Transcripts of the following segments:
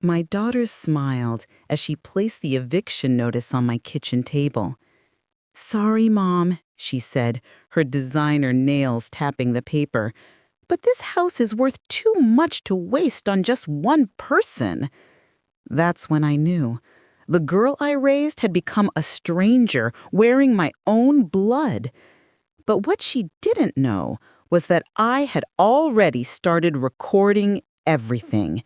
My daughter smiled as she placed the eviction notice on my kitchen table. "Sorry, Mom," she said, her designer nails tapping the paper, "but this house is worth too much to waste on just one person." That's when I knew. The girl I raised had become a stranger wearing my own blood. But what she didn't know was that I had already started recording everything.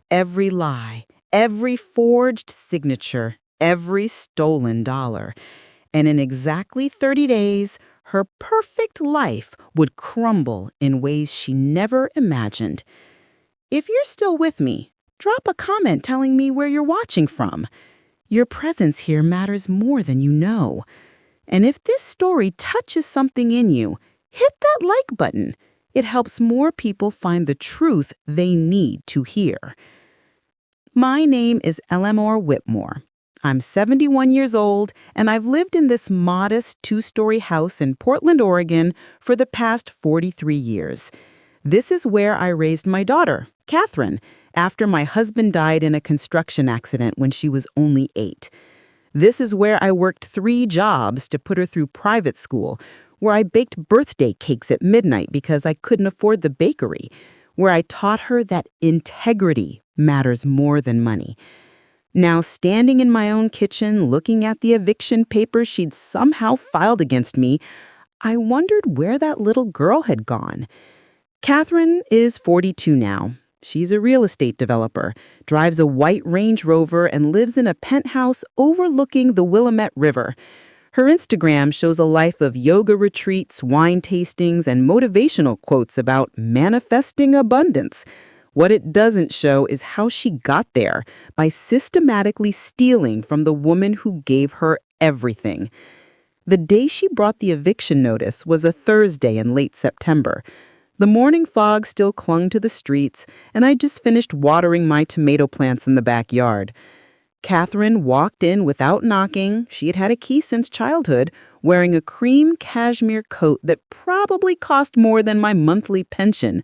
Every lie, every forged signature, every stolen dollar. And in exactly 30 days, her perfect life would crumble in ways she never imagined. If you're still with me, drop a comment telling me where you're watching from. Your presence here matters more than you know. And if this story touches something in you, hit that like button. It helps more people find the truth they need to hear. My name is Eleanor Whitmore. I'm 71 years old, and I've lived in this modest two-story house in Portland, Oregon for the past 43 years. This is where I raised my daughter, Catherine, after my husband died in a construction accident when she was only 8. This is where I worked 3 jobs to put her through private school, where I baked birthday cakes at midnight because I couldn't afford the bakery, where I taught her that integrity matters more than money. Now, standing in my own kitchen, looking at the eviction papers she'd somehow filed against me, I wondered where that little girl had gone. Catherine is 42 now. She's a real estate developer, drives a white Range Rover, and lives in a penthouse overlooking the Willamette River. Her Instagram shows a life of yoga retreats, wine tastings, and motivational quotes about manifesting abundance. What it doesn't show is how she got there, by systematically stealing from the woman who gave her everything. The day she brought the eviction notice was a Thursday in late September. The morning fog still clung to the streets, and I just finished watering my tomato plants in the backyard. Catherine walked in without knocking. She had had a key since childhood, wearing a cream cashmere coat that probably cost more than my monthly pension.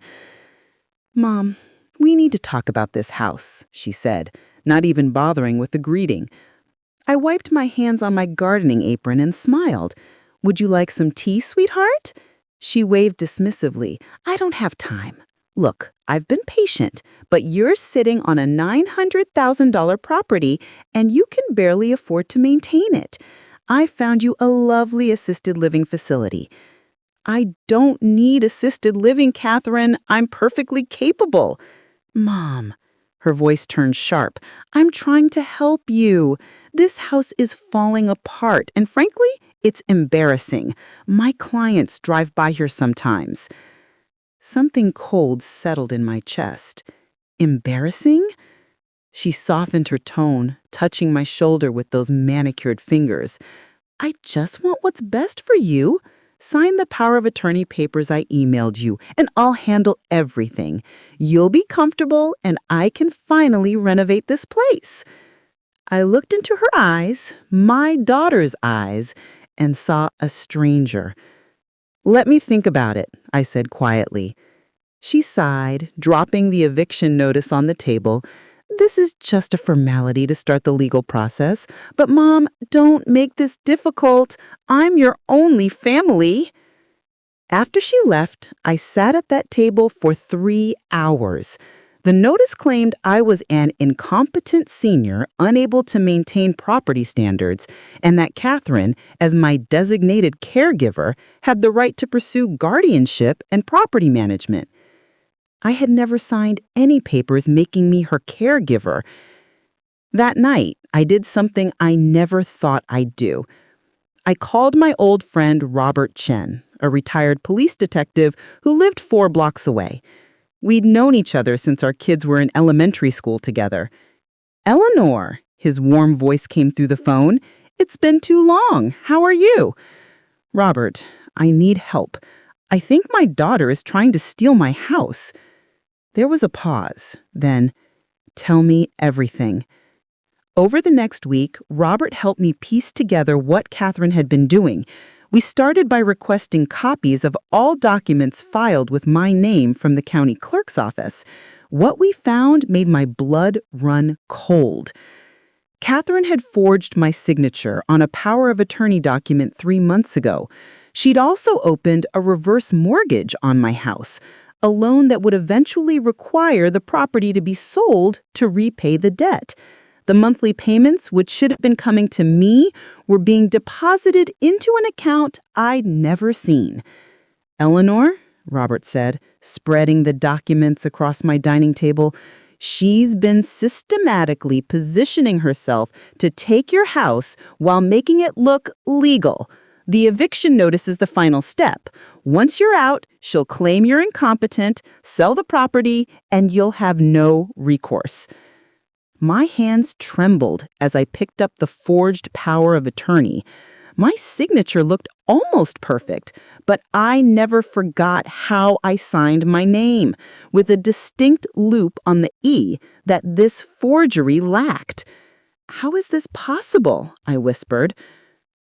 "Mom, we need to talk about this house," she said, not even bothering with the greeting. I wiped my hands on my gardening apron and smiled. "Would you like some tea, sweetheart?" She waved dismissively. "I don't have time. Look, I've been patient, but you're sitting on a $900,000 property and you can barely afford to maintain it. I found you a lovely assisted living facility." "I don't need assisted living, Catherine. I'm perfectly capable." "Mom," her voice turned sharp, "I'm trying to help you. This house is falling apart, and frankly, it's embarrassing. My clients drive by here sometimes." Something cold settled in my chest. "Embarrassing?" She softened her tone, touching my shoulder with those manicured fingers. "I just want what's best for you. Sign the power of attorney papers I emailed you, and I'll handle everything. You'll be comfortable, and I can finally renovate this place." I looked into her eyes, my daughter's eyes, and saw a stranger. "Let me think about it," I said quietly. She sighed, dropping the eviction notice on the table. "This is just a formality to start the legal process. But Mom, don't make this difficult. I'm your only family." After she left, I sat at that table for 3 hours. The notice claimed I was an incompetent senior unable to maintain property standards, and that Catherine, as my designated caregiver, had the right to pursue guardianship and property management. I had never signed any papers making me her caregiver. That night, I did something I never thought I'd do. I called my old friend Robert Chen, a retired police detective who lived 4 blocks away. We'd known each other since our kids were in elementary school together. "Eleanor," his warm voice came through the phone. "It's been too long. How are you?" "Robert, I need help. I think my daughter is trying to steal my house." There was a pause. Then, "Tell me everything." Over the next week, Robert helped me piece together what Catherine had been doing. We started by requesting copies of all documents filed with my name from the county clerk's office. What we found made my blood run cold. Catherine had forged my signature on a power of attorney document 3 months ago. She'd also opened a reverse mortgage on my house, a loan that would eventually require the property to be sold to repay the debt. The monthly payments, which should have been coming to me, were being deposited into an account I'd never seen. "Eleanor," Robert said, spreading the documents across my dining table, "she's been systematically positioning herself to take your house while making it look legal. The eviction notice is the final step. Once you're out, she'll claim you're incompetent, sell the property, and you'll have no recourse." My hands trembled as I picked up the forged power of attorney. My signature looked almost perfect, but I never forgot how I signed my name, with a distinct loop on the E that this forgery lacked. "How is this possible?" I whispered.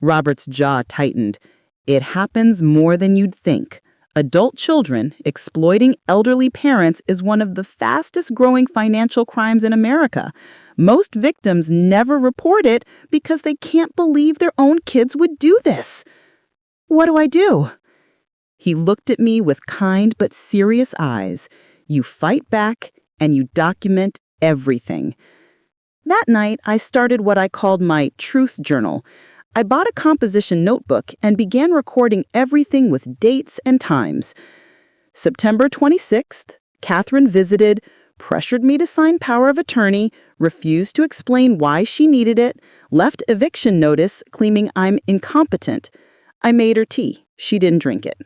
Robert's jaw tightened. "It happens more than you'd think. Adult children exploiting elderly parents is one of the fastest-growing financial crimes in America. Most victims never report it because they can't believe their own kids would do this. What do I do?" He looked at me with kind but serious eyes. "You fight back and you document everything." That night, I started what I called my truth journal. I bought a composition notebook and began recording everything with dates and times. September 26th, Catherine visited, pressured me to sign power of attorney, refused to explain why she needed it, left eviction notice claiming I'm incompetent. I made her tea. She didn't drink it.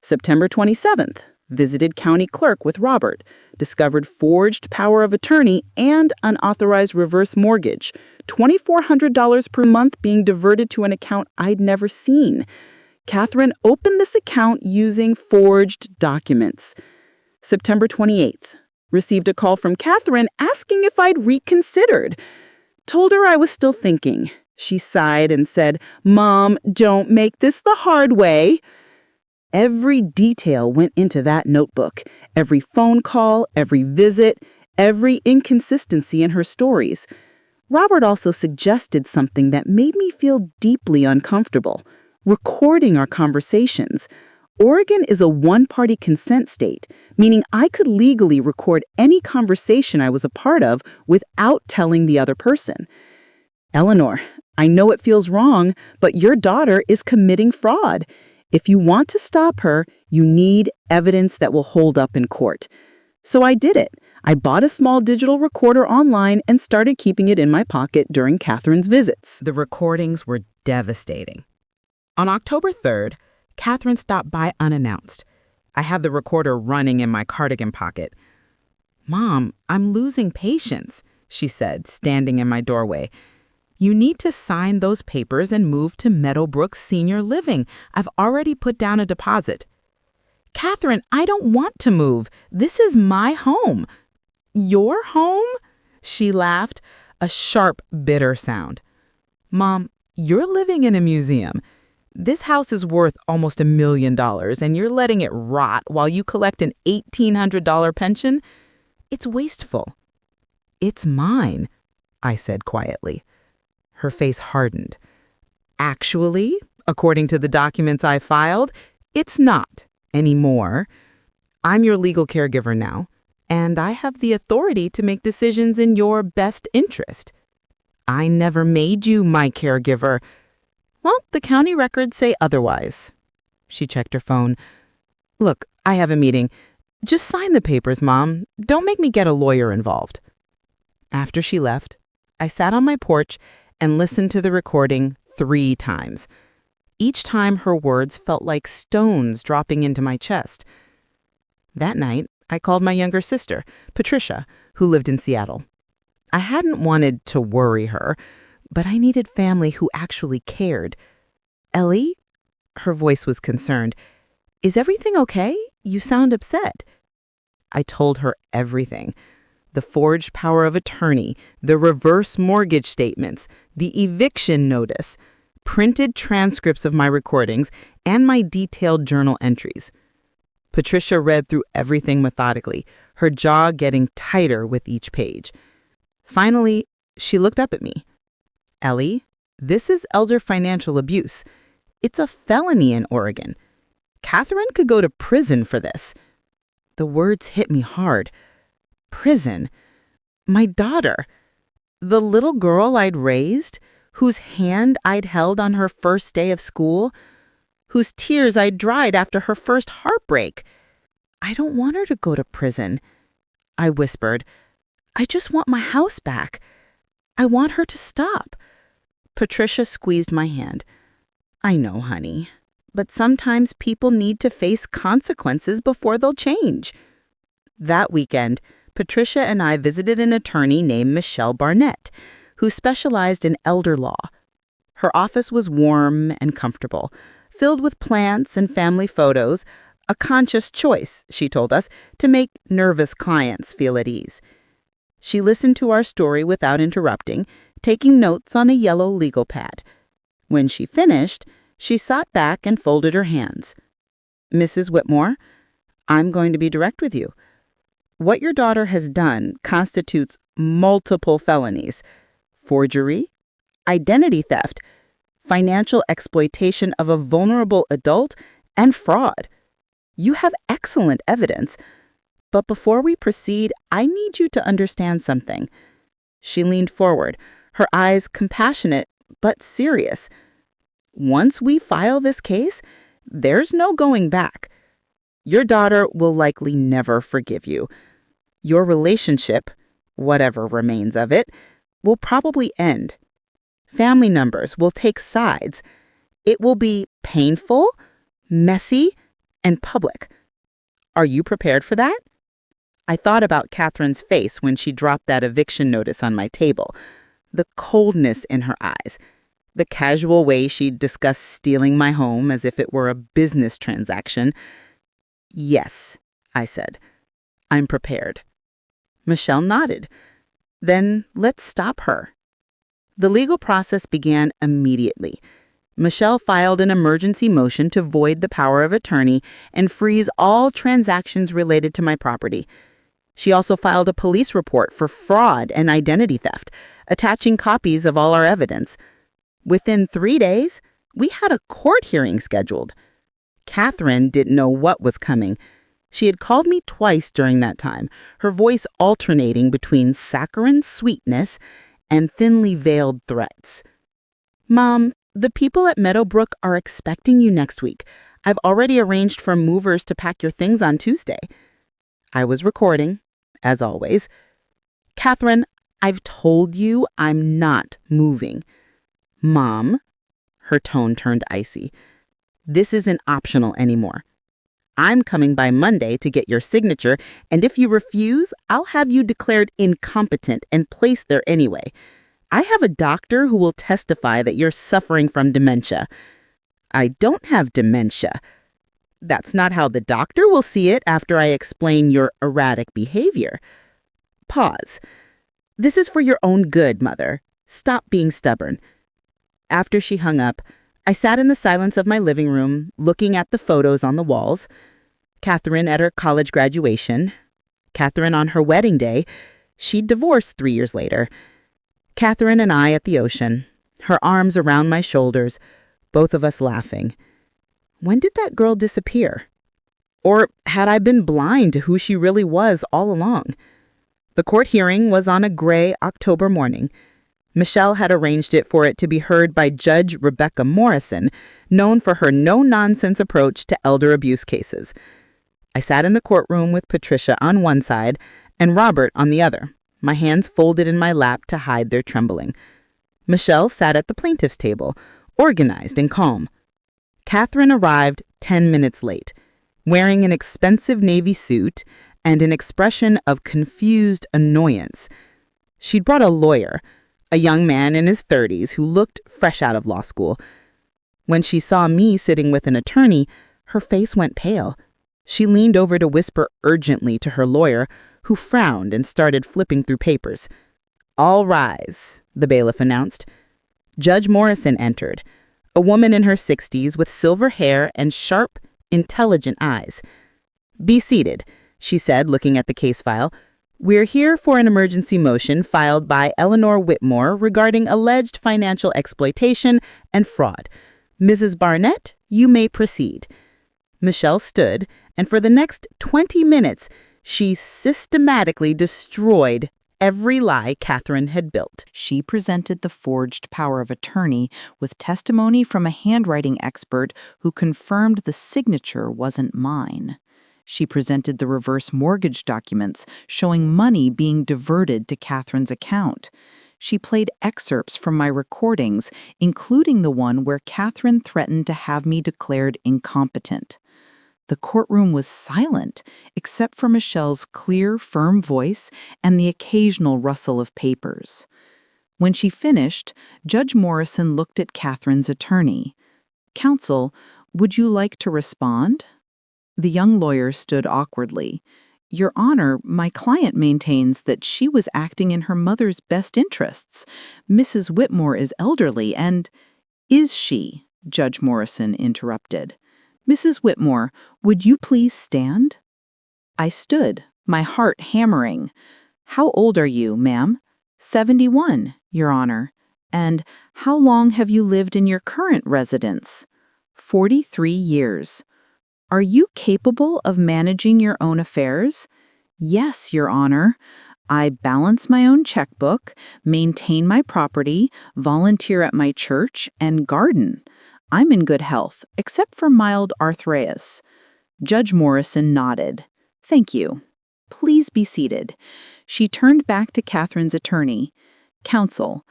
September 27th, visited county clerk with Robert, discovered forged power of attorney and unauthorized reverse mortgage, $2,400 per month being diverted to an account I'd never seen. Catherine opened this account using forged documents. September 28th, received a call from Catherine asking if I'd reconsidered. Told her I was still thinking. She sighed and said, "Mom, don't make this the hard way." Every detail went into that notebook. Every phone call, every visit, every inconsistency in her stories. Robert also suggested something that made me feel deeply uncomfortable: recording our conversations. Oregon is a one-party consent state, meaning I could legally record any conversation I was a part of without telling the other person. "Eleanor, I know it feels wrong, but your daughter is committing fraud. If you want to stop her, you need evidence that will hold up in court." So I did it. I bought a small digital recorder online and started keeping it in my pocket during Catherine's visits. The recordings were devastating. On October 3rd, Catherine stopped by unannounced. I had the recorder running in my cardigan pocket. "Mom, I'm losing patience," she said, standing in my doorway. "You need to sign those papers and move to Meadowbrook Senior Living. I've already put down a deposit." "Catherine, I don't want to move. This is my home." "Your home?" She laughed, a sharp, bitter sound. "Mom, you're living in a museum. This house is worth almost $1 million, and you're letting it rot while you collect an $1,800 pension? It's wasteful." "It's mine," I said quietly. Her face hardened. "Actually, according to the documents I filed, it's not anymore. I'm your legal caregiver now, and I have the authority to make decisions in your best interest." "I never made you my caregiver." "Well, the county records say otherwise." She checked her phone. "Look, I have a meeting. Just sign the papers, Mom. Don't make me get a lawyer involved." After she left, I sat on my porch and listened to the recording 3 times. Each time her words felt like stones dropping into my chest. That night, I called my younger sister, Patricia, who lived in Seattle. I hadn't wanted to worry her, but I needed family who actually cared. "Ellie?" Her voice was concerned. "Is everything okay? You sound upset." I told her everything. The forged power of attorney, the reverse mortgage statements, the eviction notice, printed transcripts of my recordings, and my detailed journal entries. Patricia read through everything methodically, her jaw getting tighter with each page. Finally, she looked up at me. "Ellie, this is elder financial abuse. It's a felony in Oregon. Catherine could go to prison for this." The words hit me hard. Prison. My daughter. The little girl I'd raised, whose hand I'd held on her first day of school, whose tears I'd dried after her first heartbreak. "I don't want her to go to prison," I whispered. "I just want my house back. I want her to stop." Patricia squeezed my hand. "I know, honey, but sometimes people need to face consequences before they'll change." That weekend, Patricia and I visited an attorney named Michelle Barnett, who specialized in elder law. Her office was warm and comfortable, filled with plants and family photos, a conscious choice, she told us, to make nervous clients feel at ease. She listened to our story without interrupting, taking notes on a yellow legal pad. When she finished, she sat back and folded her hands. "Mrs. Whitmore, I'm going to be direct with you. What your daughter has done constitutes multiple felonies: forgery, identity theft, financial exploitation of a vulnerable adult, and fraud. You have excellent evidence. But before we proceed, I need you to understand something." She leaned forward, her eyes compassionate but serious. "Once we file this case, there's no going back. Your daughter will likely never forgive you. Your relationship, whatever remains of it, will probably end. Family members will take sides. It will be painful, messy, and public. Are you prepared for that?" I thought about Catherine's face when she dropped that eviction notice on my table, the coldness in her eyes, the casual way she'd discussed stealing my home as if it were a business transaction. "Yes," I said. "I'm prepared." Michelle nodded. "Then let's stop her." The legal process began immediately. Michelle filed an emergency motion to void the power of attorney and freeze all transactions related to my property. She also filed a police report for fraud and identity theft, attaching copies of all our evidence. Within 3 days, we had a court hearing scheduled. Catherine didn't know what was coming. She had called me twice during that time, her voice alternating between saccharine sweetness and thinly veiled threats. "Mom, the people at Meadowbrook are expecting you next week. I've already arranged for movers to pack your things on Tuesday." I was recording, as always. "Catherine, I've told you I'm not moving." "Mom," her tone turned icy, "this isn't optional anymore. I'm coming by Monday to get your signature, and if you refuse, I'll have you declared incompetent and placed there anyway. I have a doctor who will testify that you're suffering from dementia." "I don't have dementia." "That's not how the doctor will see it after I explain your erratic behavior." Pause. "This is for your own good, Mother. Stop being stubborn." After she hung up, I sat in the silence of my living room, looking at the photos on the walls. Catherine at her college graduation. Catherine on her wedding day. She'd divorced 3 years later. Catherine and I at the ocean, her arms around my shoulders, both of us laughing. When did that girl disappear? Or had I been blind to who she really was all along? The court hearing was on a gray October morning. Michelle had arranged for it to be heard by Judge Rebecca Morrison, known for her no-nonsense approach to elder abuse cases. I sat in the courtroom with Patricia on one side and Robert on the other, my hands folded in my lap to hide their trembling. Michelle sat at the plaintiff's table, organized and calm. Catherine arrived 10 minutes late, wearing an expensive navy suit and an expression of confused annoyance. She'd brought a lawyer, a young man in his 30s who looked fresh out of law school. When she saw me sitting with an attorney, her face went pale. She leaned over to whisper urgently to her lawyer, who frowned and started flipping through papers. "All rise," the bailiff announced. Judge Morrison entered, a woman in her 60s with silver hair and sharp, intelligent eyes. "Be seated. she said, looking at the case file. "We're here for an emergency motion filed by Eleanor Whitmore regarding alleged financial exploitation and fraud. Mrs. Barnett, you may proceed." Michelle stood, and for the next 20 minutes, she systematically destroyed every lie Catherine had built. She presented the forged power of attorney with testimony from a handwriting expert who confirmed the signature wasn't mine. She presented the reverse mortgage documents showing money being diverted to Catherine's account. She played excerpts from my recordings, including the one where Catherine threatened to have me declared incompetent. The courtroom was silent, except for Michelle's clear, firm voice and the occasional rustle of papers. When she finished, Judge Morrison looked at Catherine's attorney. "Counsel, would you like to respond?" The young lawyer stood awkwardly. "Your Honor, my client maintains that she was acting in her mother's best interests. Mrs. Whitmore is elderly and—" "Is she?" Judge Morrison interrupted. "Mrs. Whitmore, would you please stand?" I stood, my heart hammering. "How old are you, ma'am?" 71, Your Honor. "And how long have you lived in your current residence?" 43 years. "Are you capable of managing your own affairs?" "Yes, Your Honor. I balance my own checkbook, maintain my property, volunteer at my church, and garden. I'm in good health, except for mild arthritis." Judge Morrison nodded. "Thank you. Please be seated." She turned back to Catherine's attorney. "Counsel,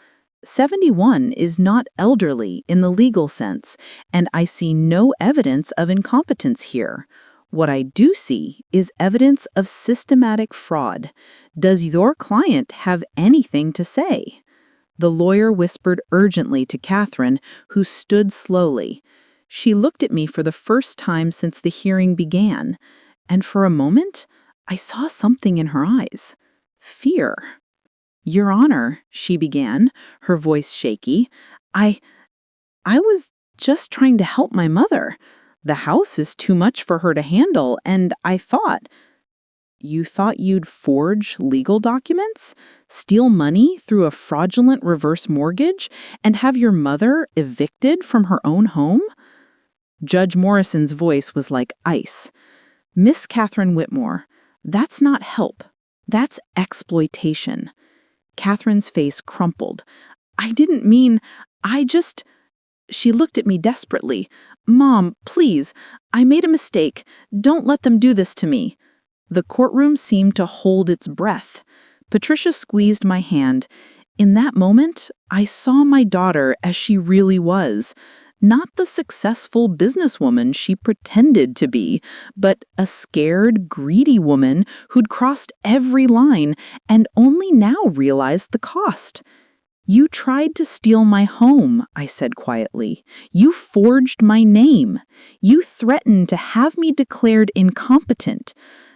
71 is not elderly in the legal sense, and I see no evidence of incompetence here. What I do see is evidence of systematic fraud. Does your client have anything to say?" The lawyer whispered urgently to Catherine, who stood slowly. She looked at me for the first time since the hearing began, and for a moment, I saw something in her eyes. Fear. "Your Honor," she began, her voice shaky, I was just trying to help my mother. The house is too much for her to handle, and I thought—" "You thought you'd forge legal documents, steal money through a fraudulent reverse mortgage, and have your mother evicted from her own home?" Judge Morrison's voice was like ice. "Miss Catherine Whitmore, that's not help. That's exploitation." Catherine's face crumpled. "I didn't mean, I just—" She looked at me desperately. "Mom, please, I made a mistake. Don't let them do this to me." The courtroom seemed to hold its breath. Patricia squeezed my hand. In that moment, I saw my daughter as she really was. Not the successful businesswoman she pretended to be, but a scared, greedy woman who'd crossed every line and only now realized the cost. "You tried to steal my home," I said quietly. "You forged my name. You threatened to have me declared incompetent.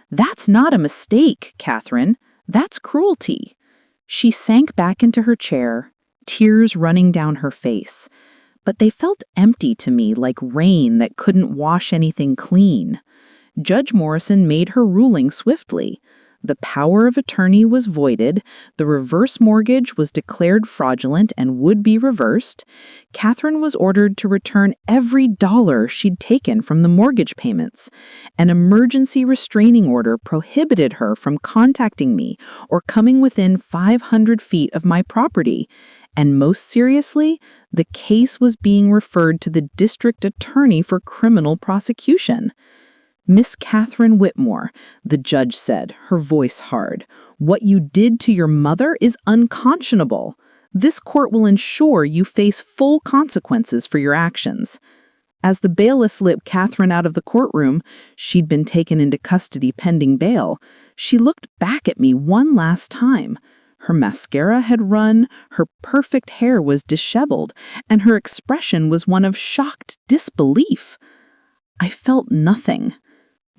That's not a mistake, Catherine. That's cruelty." She sank back into her chair, tears running down her face. But they felt empty to me, like rain that couldn't wash anything clean. Judge Morrison made her ruling swiftly. The power of attorney was voided, the reverse mortgage was declared fraudulent and would be reversed. Catherine was ordered to return every dollar she'd taken from the mortgage payments. An emergency restraining order prohibited her from contacting me or coming within 500 feet of my property. And most seriously, the case was being referred to the district attorney for criminal prosecution. "Miss Catherine Whitmore," the judge said, her voice hard, "what you did to your mother is unconscionable. This court will ensure you face full consequences for your actions." As the bailiffs let Catherine out of the courtroom, she'd been taken into custody pending bail, she looked back at me one last time. Her mascara had run, her perfect hair was disheveled, and her expression was one of shocked disbelief. I felt nothing.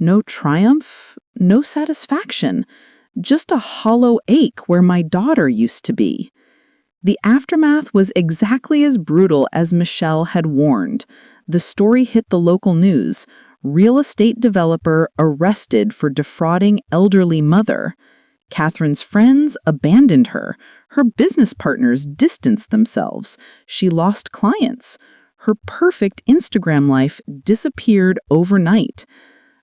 No triumph, no satisfaction, just a hollow ache where my daughter used to be. The aftermath was exactly as brutal as Michelle had warned. The story hit the local news. Real estate developer arrested for defrauding elderly mother. Catherine's friends abandoned her. Her business partners distanced themselves. She lost clients. Her perfect Instagram life disappeared overnight.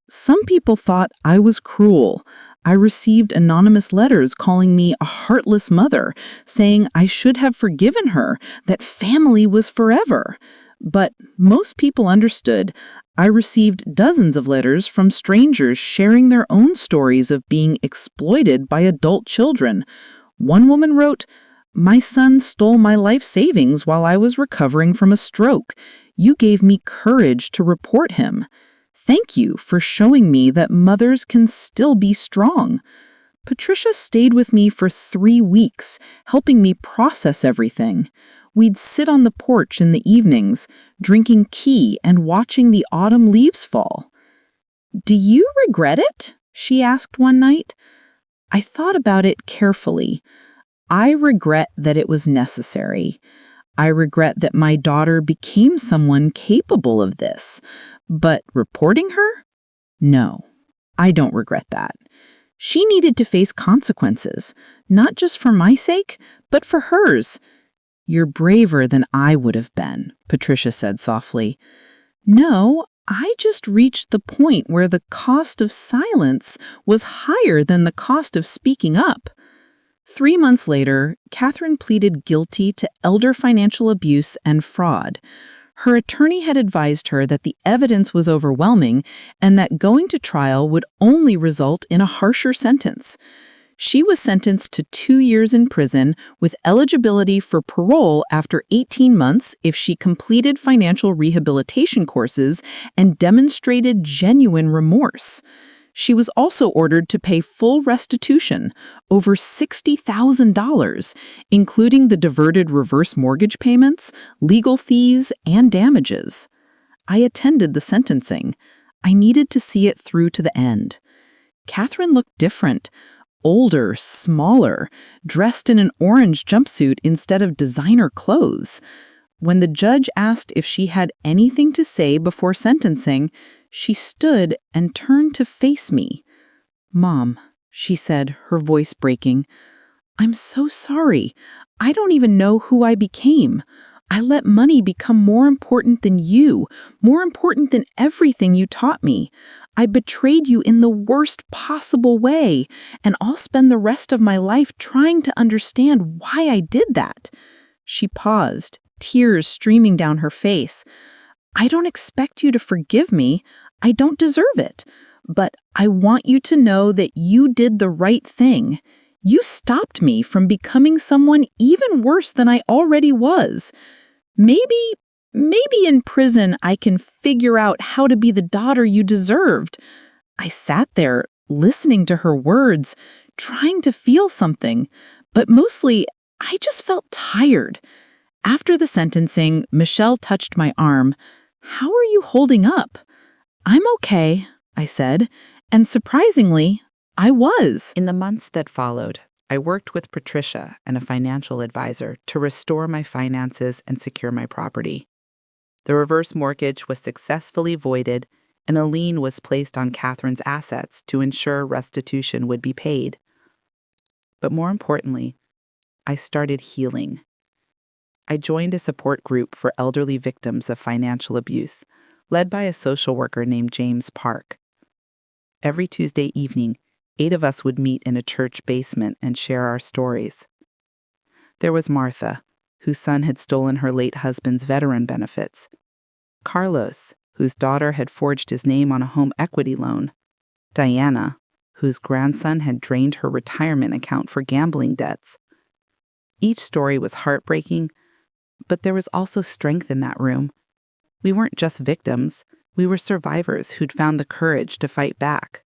Some people thought I was cruel. I received anonymous letters calling me a heartless mother, saying I should have forgiven her, that family was forever. But most people understood. I received dozens of letters from strangers sharing their own stories of being exploited by adult children. One woman wrote, "My son stole my life savings while I was recovering from a stroke. You gave me courage to report him. Thank you for showing me that mothers can still be strong." Patricia stayed with me for 3 weeks, helping me process everything. We'd sit on the porch in the evenings, drinking tea and watching the autumn leaves fall. "Do you regret it?" she asked one night. I thought about it carefully. I regret that it was necessary. I regret that my daughter became someone capable of this. But reporting her? No, I don't regret that. She needed to face consequences, not just for my sake, but for hers. "You're braver than I would have been," Patricia said softly. "No, I just reached the point where the cost of silence was higher than the cost of speaking up." 3 months later, Catherine pleaded guilty to elder financial abuse and fraud. Her attorney had advised her that the evidence was overwhelming and that going to trial would only result in a harsher sentence. She was sentenced to 2 years in prison with eligibility for parole after 18 months if she completed financial rehabilitation courses and demonstrated genuine remorse. She was also ordered to pay full restitution, over $60,000, including the diverted reverse mortgage payments, legal fees, and damages. I attended the sentencing. I needed to see it through to the end. Catherine looked different. Older, smaller, dressed in an orange jumpsuit instead of designer clothes. When the judge asked if she had anything to say before sentencing, she stood and turned to face me. "Mom," she said, her voice breaking, "I'm so sorry. I don't even know who I became. I let money become more important than you, more important than everything you taught me. I betrayed you in the worst possible way, and I'll spend the rest of my life trying to understand why I did that." She paused, tears streaming down her face. "I don't expect you to forgive me. I don't deserve it. But I want you to know that you did the right thing. You stopped me from becoming someone even worse than I already was. Maybe in prison I can figure out how to be the daughter you deserved." I sat there, listening to her words, trying to feel something, but mostly I just felt tired. After the sentencing, Michelle touched my arm. "How are you holding up?" "I'm okay," I said, and surprisingly, I was. In the months that followed, I worked with Patricia and a financial advisor to restore my finances and secure my property. The reverse mortgage was successfully voided, and a lien was placed on Catherine's assets to ensure restitution would be paid. But more importantly, I started healing. I joined a support group for elderly victims of financial abuse, led by a social worker named James Park. Every Tuesday evening, 8 of us would meet in a church basement and share our stories. There was Martha, whose son had stolen her late husband's veteran benefits; Carlos, whose daughter had forged his name on a home equity loan; Diana, whose grandson had drained her retirement account for gambling debts. Each story was heartbreaking, but there was also strength in that room. We weren't just victims, we were survivors who'd found the courage to fight back.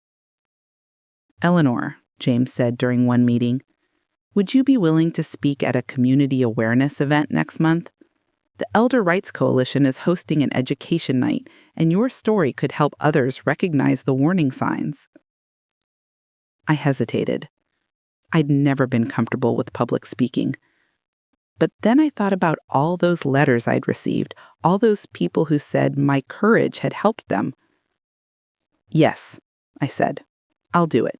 "Eleanor," James said during one meeting, "would you be willing to speak at a community awareness event next month? The Elder Rights Coalition is hosting an education night, and your story could help others recognize the warning signs." I hesitated. I'd never been comfortable with public speaking. But then I thought about all those letters I'd received, all those people who said my courage had helped them. Yes, I said. I'll do it.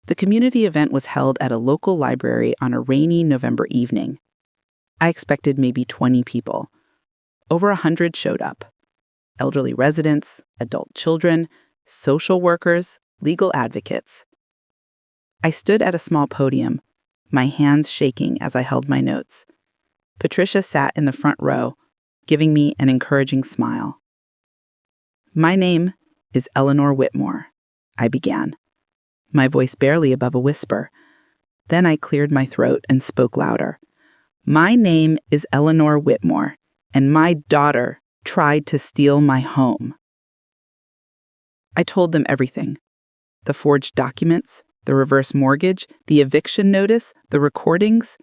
The community event was held at a local library on a rainy November evening. I expected maybe 20 people. Over 100 showed up. Elderly residents, adult children, social workers, legal advocates. I stood at a small podium, my hands shaking as I held my notes. Patricia sat in the front row, giving me an encouraging smile. My name is Eleanor Whitmore, I began, my voice barely above a whisper. Then I cleared my throat and spoke louder. My name is Eleanor Whitmore, and my daughter tried to steal my home. I told them everything. The forged documents, the reverse mortgage, the eviction notice, the recordings,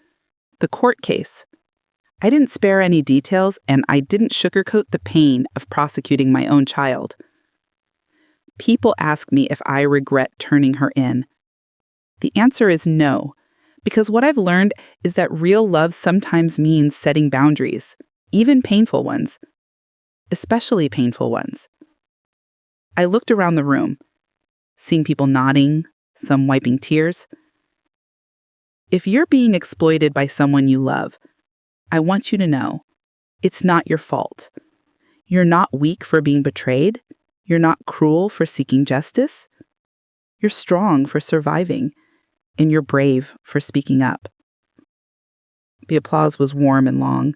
the court case. I didn't spare any details, and I didn't sugarcoat the pain of prosecuting my own child. People ask me if I regret turning her in. The answer is no, because what I've learned is that real love sometimes means setting boundaries, even painful ones, especially painful ones. I looked around the room, seeing people nodding, some wiping tears. If you're being exploited by someone you love, I want you to know, it's not your fault. You're not weak for being betrayed. You're not cruel for seeking justice. You're strong for surviving, and you're brave for speaking up. The applause was warm and long.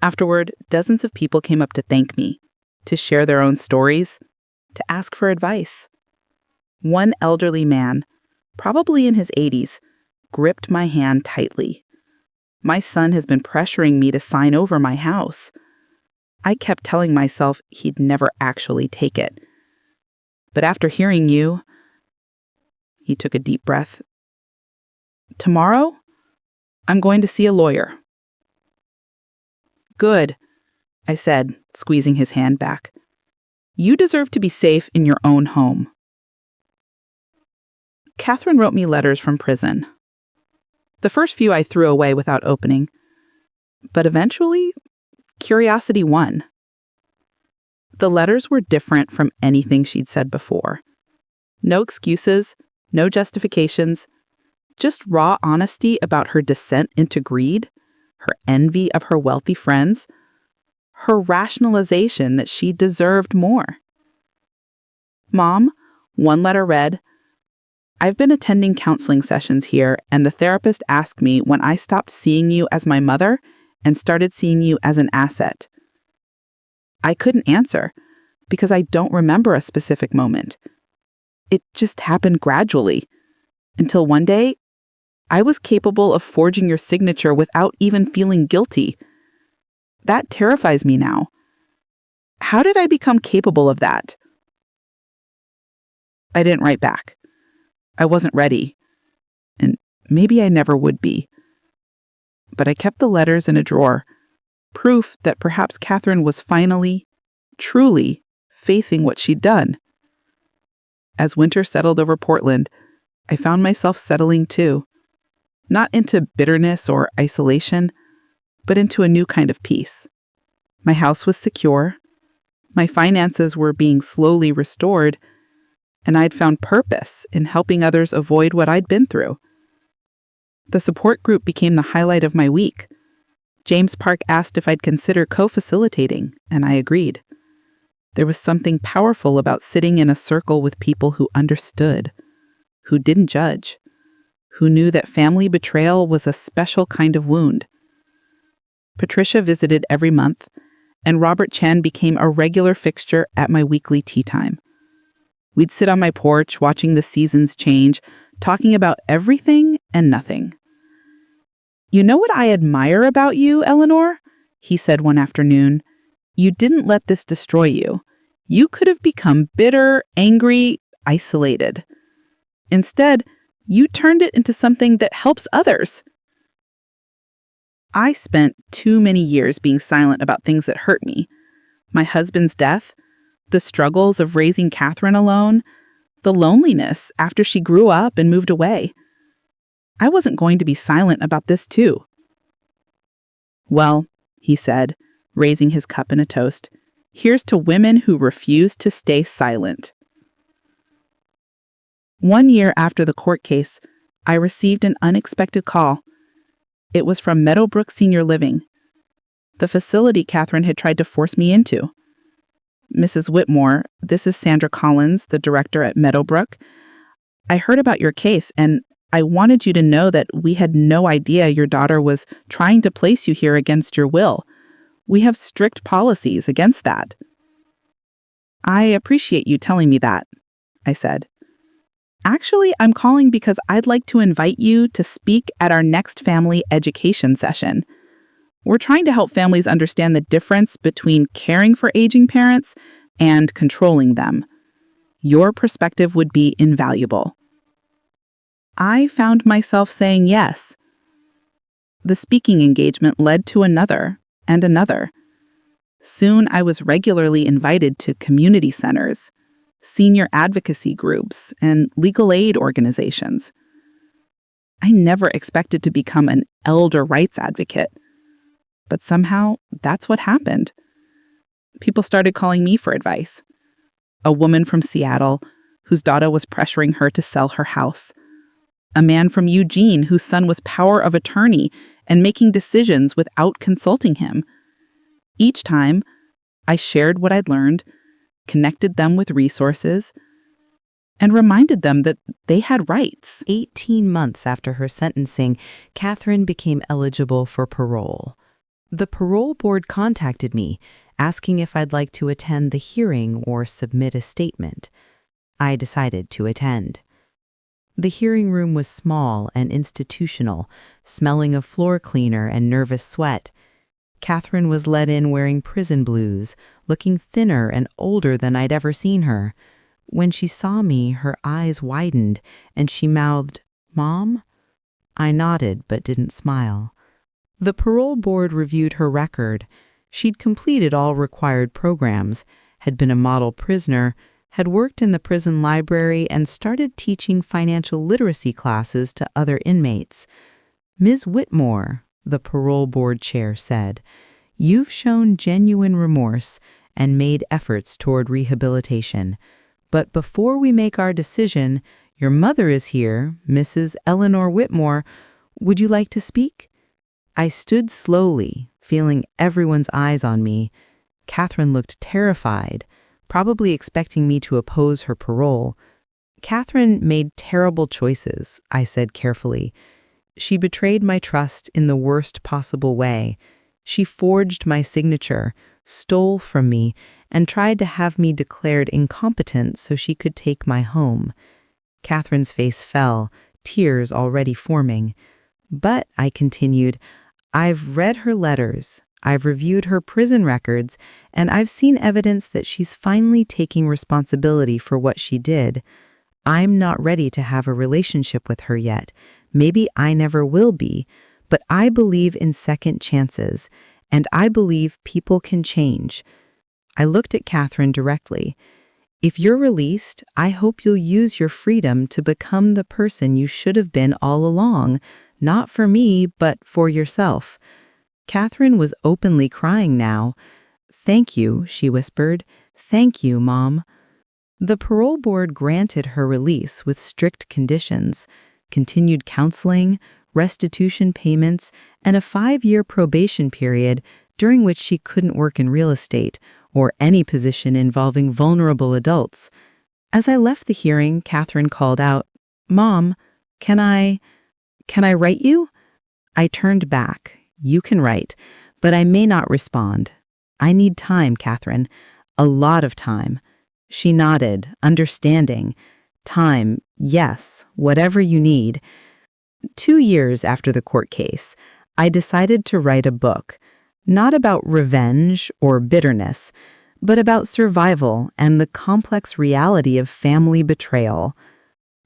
Afterward, dozens of people came up to thank me, to share their own stories, to ask for advice. One elderly man, probably in his 80s, gripped my hand tightly. My son has been pressuring me to sign over my house. I kept telling myself he'd never actually take it. But after hearing you, he took a deep breath. Tomorrow, I'm going to see a lawyer. Good, I said, squeezing his hand back. You deserve to be safe in your own home. Catherine wrote me letters from prison. The first few I threw away without opening. But eventually, curiosity won. The letters were different from anything she'd said before. No excuses, no justifications, just raw honesty about her descent into greed, her envy of her wealthy friends, her rationalization that she deserved more. Mom, one letter read, I've been attending counseling sessions here, and the therapist asked me when I stopped seeing you as my mother and started seeing you as an asset. I couldn't answer because I don't remember a specific moment. It just happened gradually, until one day, I was capable of forging your signature without even feeling guilty. That terrifies me now. How did I become capable of that? I didn't write back. I wasn't ready, and maybe I never would be. But I kept the letters in a drawer, proof that perhaps Catherine was finally, truly, faithing what she'd done. As winter settled over Portland, I found myself settling too, not into bitterness or isolation, but into a new kind of peace. My house was secure, my finances were being slowly restored, and I'd found purpose in helping others avoid what I'd been through. The support group became the highlight of my week. James Park asked if I'd consider co-facilitating, and I agreed. There was something powerful about sitting in a circle with people who understood, who didn't judge, who knew that family betrayal was a special kind of wound. Patricia visited every month, and Robert Chen became a regular fixture at my weekly tea time. We'd sit on my porch watching the seasons change, talking about everything and nothing. You know what I admire about you, Eleanor? He said one afternoon. You didn't let this destroy you. You could have become bitter, angry, isolated. Instead, you turned it into something that helps others. I spent too many years being silent about things that hurt me. My husband's death, the struggles of raising Catherine alone, the loneliness after she grew up and moved away. I wasn't going to be silent about this too. Well, he said, raising his cup in a toast, Here's to women who refuse to stay silent. 1 year after the court case, I received an unexpected call. It was from Meadowbrook Senior Living, the facility Catherine had tried to force me into. Mrs. Whitmore, this is Sandra Collins, the director at Meadowbrook. I heard about your case, and I wanted you to know that we had no idea your daughter was trying to place you here against your will. We have strict policies against that. I appreciate you telling me that, I said. Actually, I'm calling because I'd like to invite you to speak at our next family education session. We're trying to help families understand the difference between caring for aging parents and controlling them. Your perspective would be invaluable. I found myself saying yes. The speaking engagement led to another and another. Soon I was regularly invited to community centers, senior advocacy groups, and legal aid organizations. I never expected to become an elder rights advocate, but somehow that's what happened. People started calling me for advice. A woman from Seattle whose daughter was pressuring her to sell her house. A man from Eugene whose son was power of attorney and making decisions without consulting him. Each time, I shared what I'd learned, connected them with resources, and reminded them that they had rights. 18 months after her sentencing, Catherine became eligible for parole. The parole board contacted me, asking if I'd like to attend the hearing or submit a statement. I decided to attend. The hearing room was small and institutional, smelling of floor cleaner and nervous sweat. Catherine was let in wearing prison blues, looking thinner and older than I'd ever seen her. When she saw me, her eyes widened, and she mouthed, "Mom?" I nodded but didn't smile. The parole board reviewed her record. She'd completed all required programs, had been a model prisoner, had worked in the prison library, and started teaching financial literacy classes to other inmates. "Ms. Whitmore," the parole board chair said, "you've shown genuine remorse and made efforts toward rehabilitation. But before we make our decision, your mother is here, Mrs. Eleanor Whitmore. Would you like to speak?" I stood slowly, feeling everyone's eyes on me. Catherine looked terrified, probably expecting me to oppose her parole. "Catherine made terrible choices," I said carefully. "She betrayed my trust in the worst possible way. She forged my signature, stole from me, and tried to have me declared incompetent so she could take my home." Catherine's face fell, tears already forming. "But," I continued, "I've read her letters, I've reviewed her prison records, and I've seen evidence that she's finally taking responsibility for what she did. I'm not ready to have a relationship with her yet. Maybe I never will be, but I believe in second chances, and I believe people can change." I looked at Catherine directly. "If you're released, I hope you'll use your freedom to become the person you should have been all along, not for me, but for yourself." Catherine was openly crying now. "Thank you," she whispered. "Thank you, Mom." The parole board granted her release with strict conditions, continued counseling, restitution payments, and a 5-year probation period during which she couldn't work in real estate or any position involving vulnerable adults. As I left the hearing, Catherine called out, "Mom, can I write you?" I turned back. "You can write, but I may not respond. I need time, Catherine. A lot of time." She nodded, understanding. "Time, yes, whatever you need." 2 years after the court case, I decided to write a book, not about revenge or bitterness, but about survival and the complex reality of family betrayal.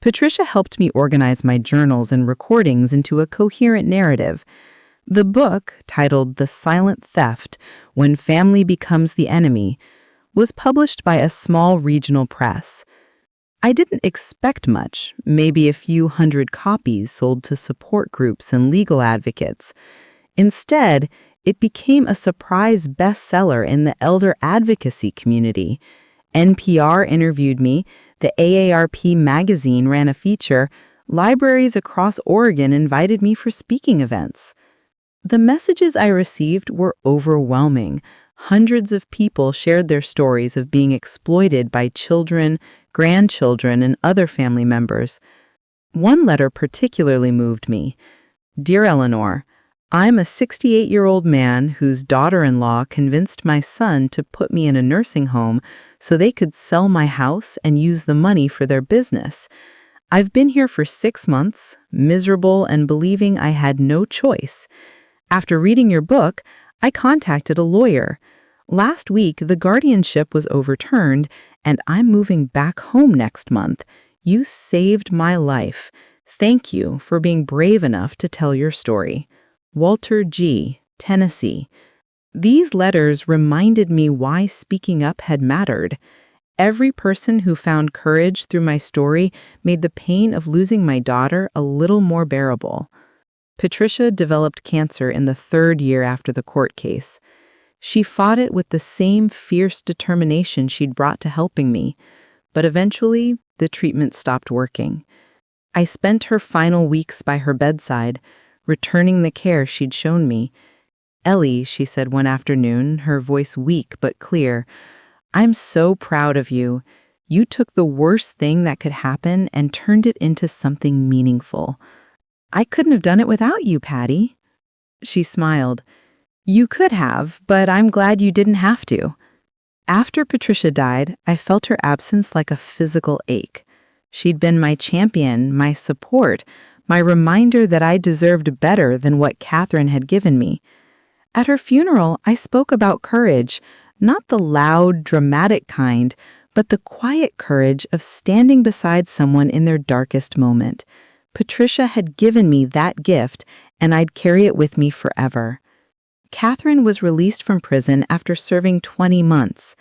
Patricia helped me organize my journals and recordings into a coherent narrative. The book, titled The Silent Theft: When Family Becomes the Enemy, was published by a small regional press. I didn't expect much, maybe a few hundred copies sold to support groups and legal advocates. Instead, It became a surprise bestseller in the elder advocacy community. NPR interviewed me, the AARP magazine ran a feature, libraries across Oregon invited me for speaking events. The messages I received were overwhelming. Hundreds of people shared their stories of being exploited by children, grandchildren, and other family members. One letter particularly moved me. Dear Eleanor, I'm a 68-year-old man whose daughter-in-law convinced my son to put me in a nursing home so they could sell my house and use the money for their business. I've been here for 6 months, miserable and believing I had no choice. After reading your book, I contacted a lawyer. Last week, the guardianship was overturned, and I'm moving back home next month. You saved my life. Thank you for being brave enough to tell your story. Walter G., Tennessee. These letters reminded me why speaking up had mattered. Every person who found courage through my story made the pain of losing my daughter a little more bearable. Patricia developed cancer in the 3rd year after the court case. She fought it with the same fierce determination she'd brought to helping me, but eventually the treatment stopped working. I spent her final weeks by her bedside, returning the care she'd shown me. Ellie, she said one afternoon, her voice weak but clear, I'm so proud of you. You took the worst thing that could happen and turned it into something meaningful. I couldn't have done it without you, Patty. She smiled. You could have, but I'm glad you didn't have to. After Patricia died, I felt her absence like a physical ache. She'd been my champion, my support, my reminder that I deserved better than what Catherine had given me. At her funeral, I spoke about courage, not the loud, dramatic kind, but the quiet courage of standing beside someone in their darkest moment. Patricia had given me that gift, and I'd carry it with me forever. Catherine was released from prison after serving 20 months.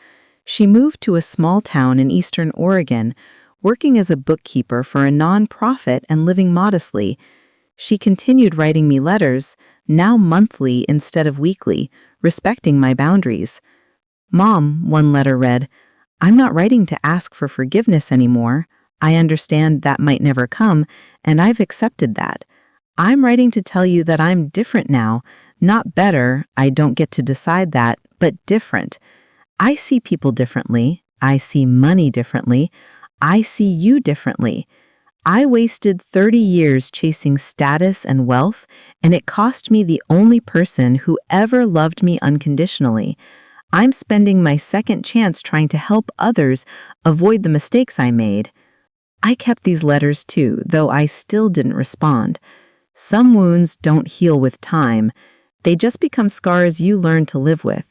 She moved to a small town in eastern Oregon, working as a bookkeeper for a nonprofit and living modestly. She continued writing me letters, now monthly instead of weekly, respecting my boundaries. Mom, one letter read, I'm not writing to ask for forgiveness anymore. I understand that might never come, and I've accepted that. I'm writing to tell you that I'm different now, not better, I don't get to decide that, but different. I see people differently. I see money differently. I see you differently. I wasted 30 years chasing status and wealth, and it cost me the only person who ever loved me unconditionally. I'm spending my second chance trying to help others avoid the mistakes I made. I kept these letters too, though I still didn't respond. Some wounds don't heal with time. They just become scars you learn to live with.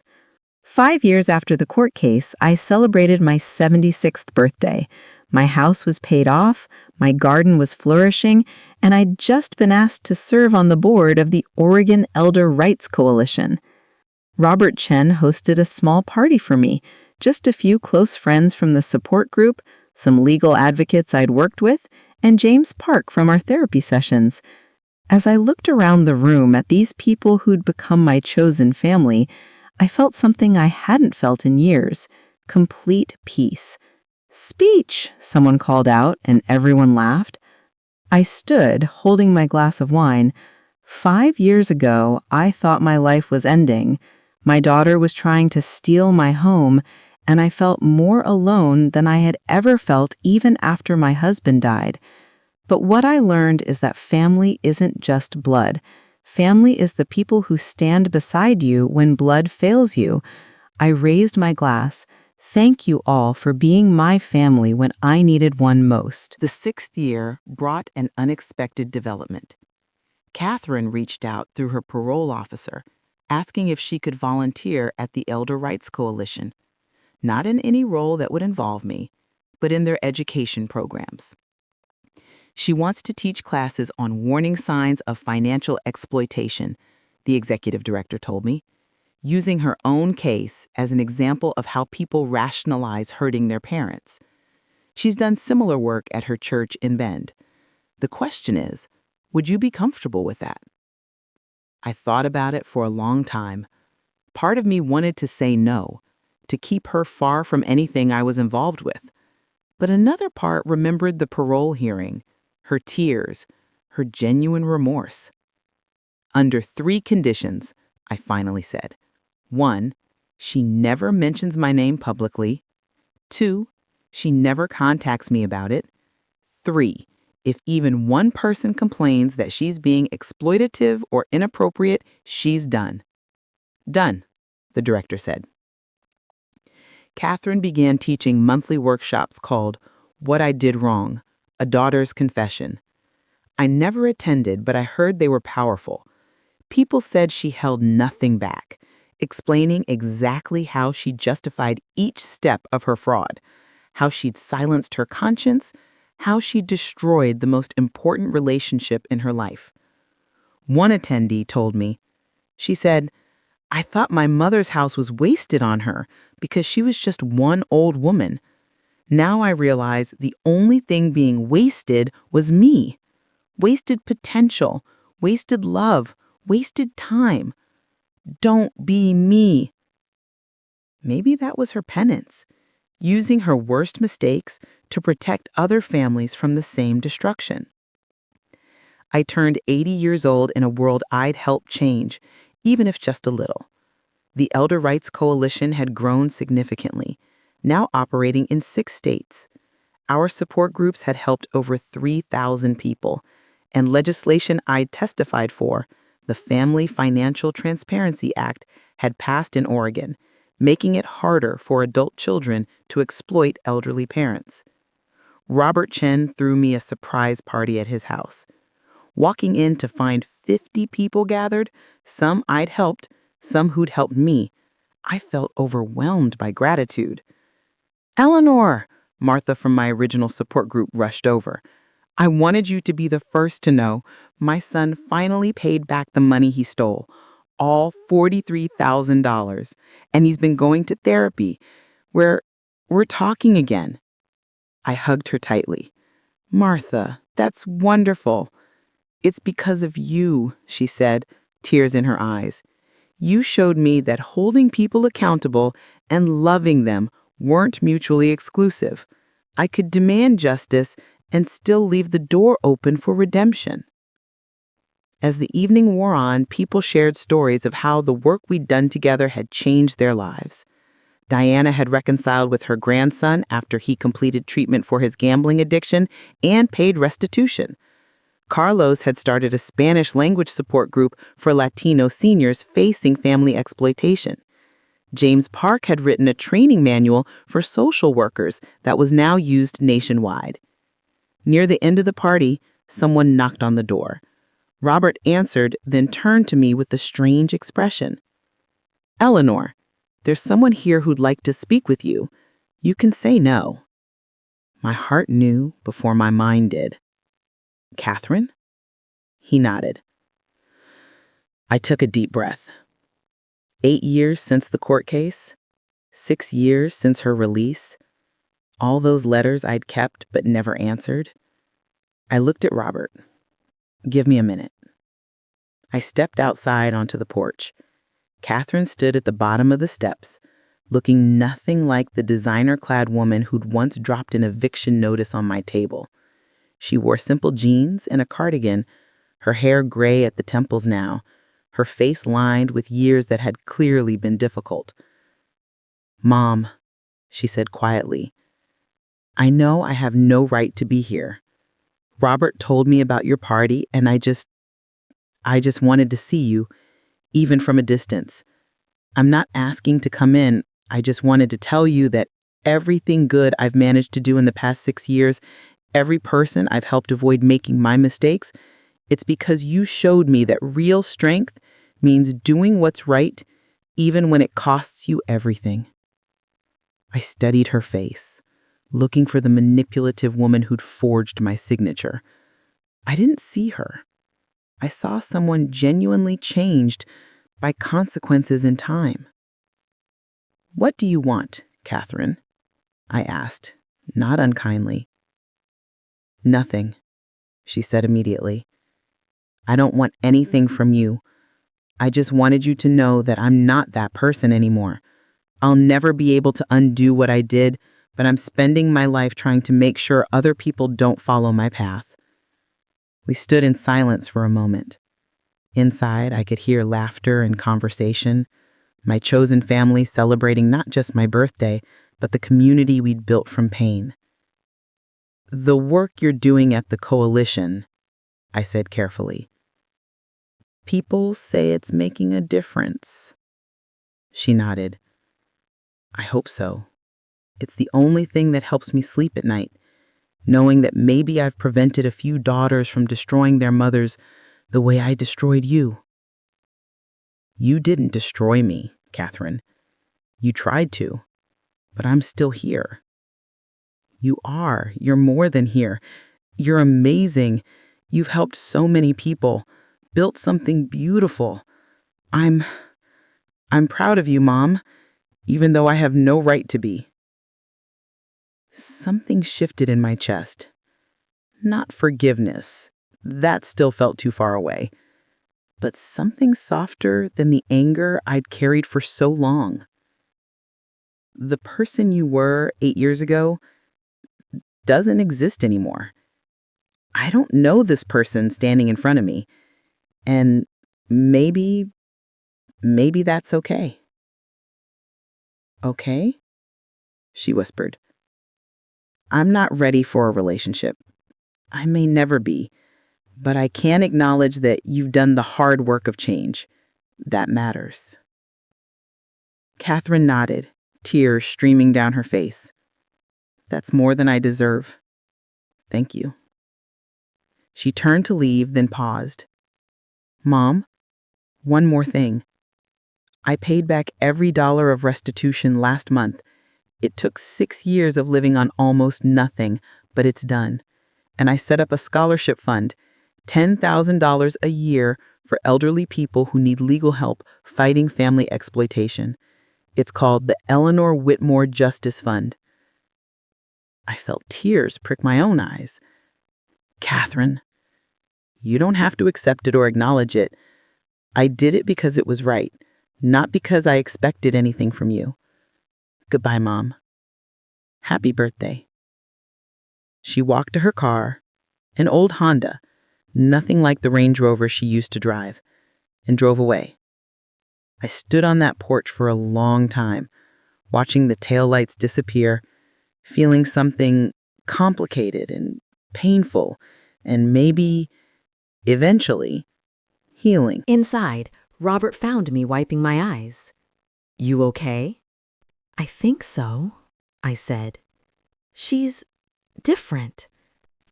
5 years after the court case, I celebrated my 76th birthday. My house was paid off, my garden was flourishing, and I'd just been asked to serve on the board of the Oregon Elder Rights Coalition. Robert Chen hosted a small party for me, just a few close friends from the support group, some legal advocates I'd worked with, and James Park from our therapy sessions. As I looked around the room at these people who'd become my chosen family, I felt something I hadn't felt in years, complete peace. Speech, someone called out, and everyone laughed. I stood, holding my glass of wine. 5 years ago, I thought my life was ending. My daughter was trying to steal my home, and I felt more alone than I had ever felt even after my husband died. But what I learned is that family isn't just blood. Family is the people who stand beside you when blood fails you. I raised my glass. Thank you all for being my family when I needed one most. The 6th year brought an unexpected development. Catherine reached out through her parole officer, asking if she could volunteer at the Elder Rights Coalition, not in any role that would involve me, but in their education programs. She wants to teach classes on warning signs of financial exploitation, the executive director told me, using her own case as an example of how people rationalize hurting their parents. She's done similar work at her church in Bend. The question is, would you be comfortable with that? I thought about it for a long time. Part of me wanted to say no, to keep her far from anything I was involved with. But another part remembered the parole hearing, her tears, her genuine remorse. Under 3 conditions, I finally said. 1, she never mentions my name publicly. 2, she never contacts me about it. 3, if even one person complains that she's being exploitative or inappropriate, she's done. Done, the director said. Catherine began teaching monthly workshops called What I Did Wrong, A Daughter's Confession. I never attended, but I heard they were powerful. People said she held nothing back, explaining exactly how she justified each step of her fraud, how she'd silenced her conscience, how she destroyed the most important relationship in her life. One attendee told me, she said, I thought my mother's house was wasted on her because she was just one old woman. Now I realize the only thing being wasted was me. Wasted potential, wasted love, wasted time. Don't be me. Maybe that was her penance, using her worst mistakes to protect other families from the same destruction. I turned 80 years old in a world I'd helped change, even if just a little. The Elder Rights Coalition had grown significantly, now operating in 6 states. Our support groups had helped over 3,000 people, and legislation I'd testified for, the Family Financial Transparency Act, had passed in Oregon, making it harder for adult children to exploit elderly parents. Robert Chen threw me a surprise party at his house. Walking in to find 50 people gathered, some I'd helped, some who'd helped me, I felt overwhelmed by gratitude. Eleanor, Martha from my original support group rushed over. I wanted you to be the first to know. My son finally paid back the money he stole, all $43,000, and he's been going to therapy, where we're talking again. I hugged her tightly. Martha, that's wonderful. It's because of you, she said, tears in her eyes. You showed me that holding people accountable and loving them weren't mutually exclusive. I could demand justice and still leave the door open for redemption. As the evening wore on, people shared stories of how the work we'd done together had changed their lives. Diana had reconciled with her grandson after he completed treatment for his gambling addiction and paid restitution. Carlos had started a Spanish language support group for Latino seniors facing family exploitation. James Park had written a training manual for social workers that was now used nationwide. Near the end of the party, someone knocked on the door. Robert answered, then turned to me with a strange expression. Eleanor, there's someone here who'd like to speak with you. You can say no. My heart knew before my mind did. Catherine? He nodded. I took a deep breath. 8 years since the court case, 6 years since her release, all those letters I'd kept but never answered. I looked at Robert. Give me a minute. I stepped outside onto the porch. Catherine stood at the bottom of the steps, looking nothing like the designer-clad woman who'd once dropped an eviction notice on my table. She wore simple jeans and a cardigan, her hair gray at the temples now, her face lined with years that had clearly been difficult. Mom, she said quietly, I know I have no right to be here. Robert told me about your party, and I just wanted to see you, even from a distance. I'm not asking to come in. I just wanted to tell you that everything good I've managed to do in the past 6 years, every person I've helped avoid making my mistakes, it's because you showed me that real strength means doing what's right, even when it costs you everything. I studied her face, looking for the manipulative woman who'd forged my signature. I didn't see her. I saw someone genuinely changed by consequences in time. What do you want, Catherine? I asked, not unkindly. Nothing, she said immediately. I don't want anything from you. I just wanted you to know that I'm not that person anymore. I'll never be able to undo what I did, but I'm spending my life trying to make sure other people don't follow my path." We stood in silence for a moment. Inside, I could hear laughter and conversation, my chosen family celebrating not just my birthday, but the community we'd built from pain. "The work you're doing at the coalition," I said carefully. "People say it's making a difference." She nodded. "I hope so. It's the only thing that helps me sleep at night, knowing that maybe I've prevented a few daughters from destroying their mothers the way I destroyed you." "You didn't destroy me, Catherine. You tried to, but I'm still here." "You are. You're more than here. You're amazing. You've helped so many people, built something beautiful. I'm proud of you, Mom, even though I have no right to be." Something shifted in my chest. Not forgiveness. That still felt too far away. But something softer than the anger I'd carried for so long. "The person you were 8 years ago doesn't exist anymore. I don't know this person standing in front of me. And maybe that's okay." "Okay?" she whispered. "I'm not ready for a relationship. I may never be, but I can acknowledge that you've done the hard work of change. That matters." Catherine nodded, tears streaming down her face. "That's more than I deserve. Thank you." She turned to leave, then paused. "Mom, one more thing. I paid back every dollar of restitution last month. It took 6 years of living on almost nothing, but it's done. And I set up a scholarship fund, $10,000 a year for elderly people who need legal help fighting family exploitation. It's called the Eleanor Whitmore Justice Fund." I felt tears prick my own eyes. "Catherine, you don't have to accept it or acknowledge it. I did it because it was right, not because I expected anything from you. Goodbye, Mom. Happy birthday." She walked to her car, an old Honda, nothing like the Range Rover she used to drive, and drove away. I stood on that porch for a long time, watching the taillights disappear, feeling something complicated and painful, and maybe, eventually, healing. Inside, Robert found me wiping my eyes. "You okay?" "I think so," I said. "She's different."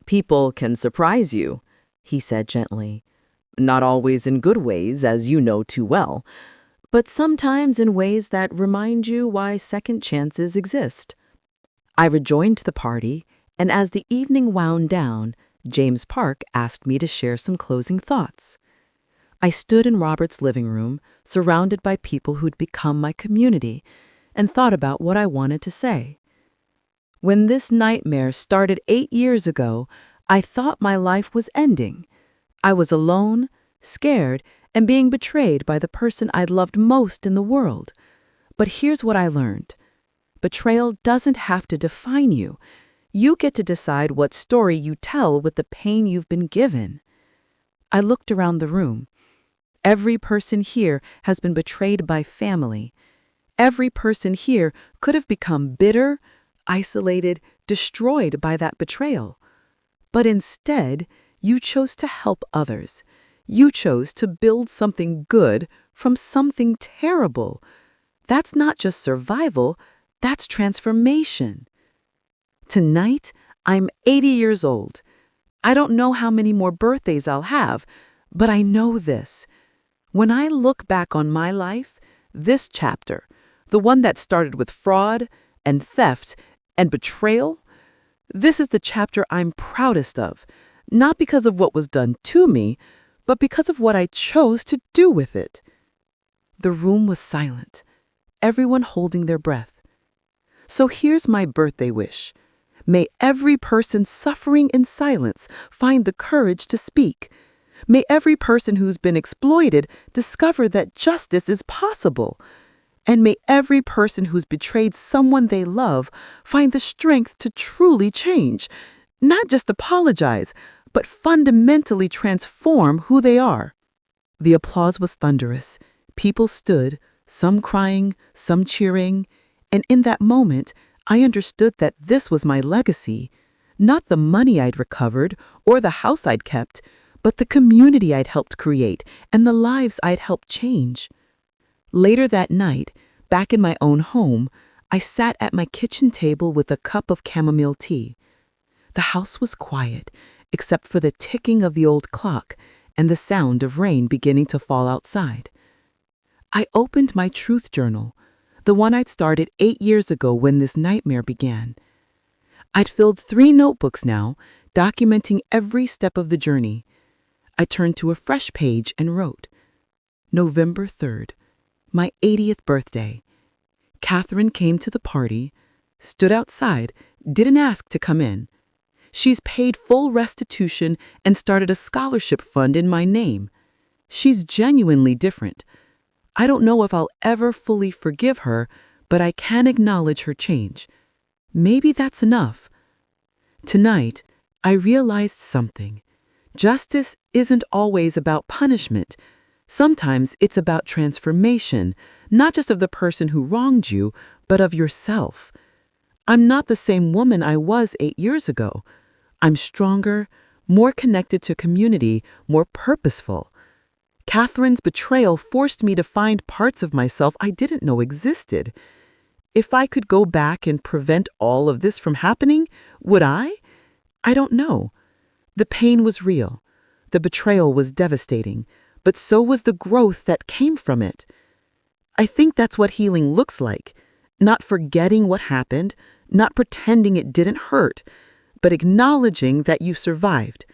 "People can surprise you," he said gently. "Not always in good ways, as you know too well, but sometimes in ways that remind you why second chances exist." I rejoined the party, and as the evening wound down, James Park asked me to share some closing thoughts. I stood in Robert's living room, surrounded by people who'd become my community, and thought about what I wanted to say. When this nightmare started 8 years ago, I thought my life was ending. I was alone, scared, and being betrayed by the person I'd loved most in the world. But here's what I learned. Betrayal doesn't have to define you. You get to decide what story you tell with the pain you've been given. I looked around the room. Every person here has been betrayed by family. Every person here could have become bitter, isolated, destroyed by that betrayal. But instead, you chose to help others. You chose to build something good from something terrible. That's not just survival, that's transformation. Tonight, I'm 80 years old. I don't know how many more birthdays I'll have, but I know this. When I look back on my life, this chapter, the one that started with fraud and theft and betrayal, this is the chapter I'm proudest of, not because of what was done to me, but because of what I chose to do with it. The room was silent, everyone holding their breath. So here's my birthday wish. May every person suffering in silence find the courage to speak. May every person who's been exploited discover that justice is possible. And may every person who's betrayed someone they love find the strength to truly change, not just apologize, but fundamentally transform who they are. The applause was thunderous. People stood, some crying, some cheering, and in that moment, I understood that this was my legacy. Not the money I'd recovered or the house I'd kept, but the community I'd helped create and the lives I'd helped change. Later that night, back in my own home, I sat at my kitchen table with a cup of chamomile tea. The house was quiet, except for the ticking of the old clock and the sound of rain beginning to fall outside. I opened my truth journal, the one I'd started 8 years ago when this nightmare began. I'd filled 3 notebooks now, documenting every step of the journey. I turned to a fresh page and wrote, November 3rd, my 80th birthday. Catherine came to the party, stood outside, didn't ask to come in. She's paid full restitution and started a scholarship fund in my name. She's genuinely different. I don't know if I'll ever fully forgive her, but I can acknowledge her change. Maybe that's enough. Tonight, I realized something. Justice isn't always about punishment. Sometimes it's about transformation, not just of the person who wronged you, but of yourself. I'm not the same woman I was 8 years ago. I'm stronger, more connected to community, more purposeful. Catherine's betrayal forced me to find parts of myself I didn't know existed. If I could go back and prevent all of this from happening, would I? I don't know. The pain was real. The betrayal was devastating, but so was the growth that came from it. I think that's what healing looks like. Not forgetting what happened, not pretending it didn't hurt, but acknowledging that you survived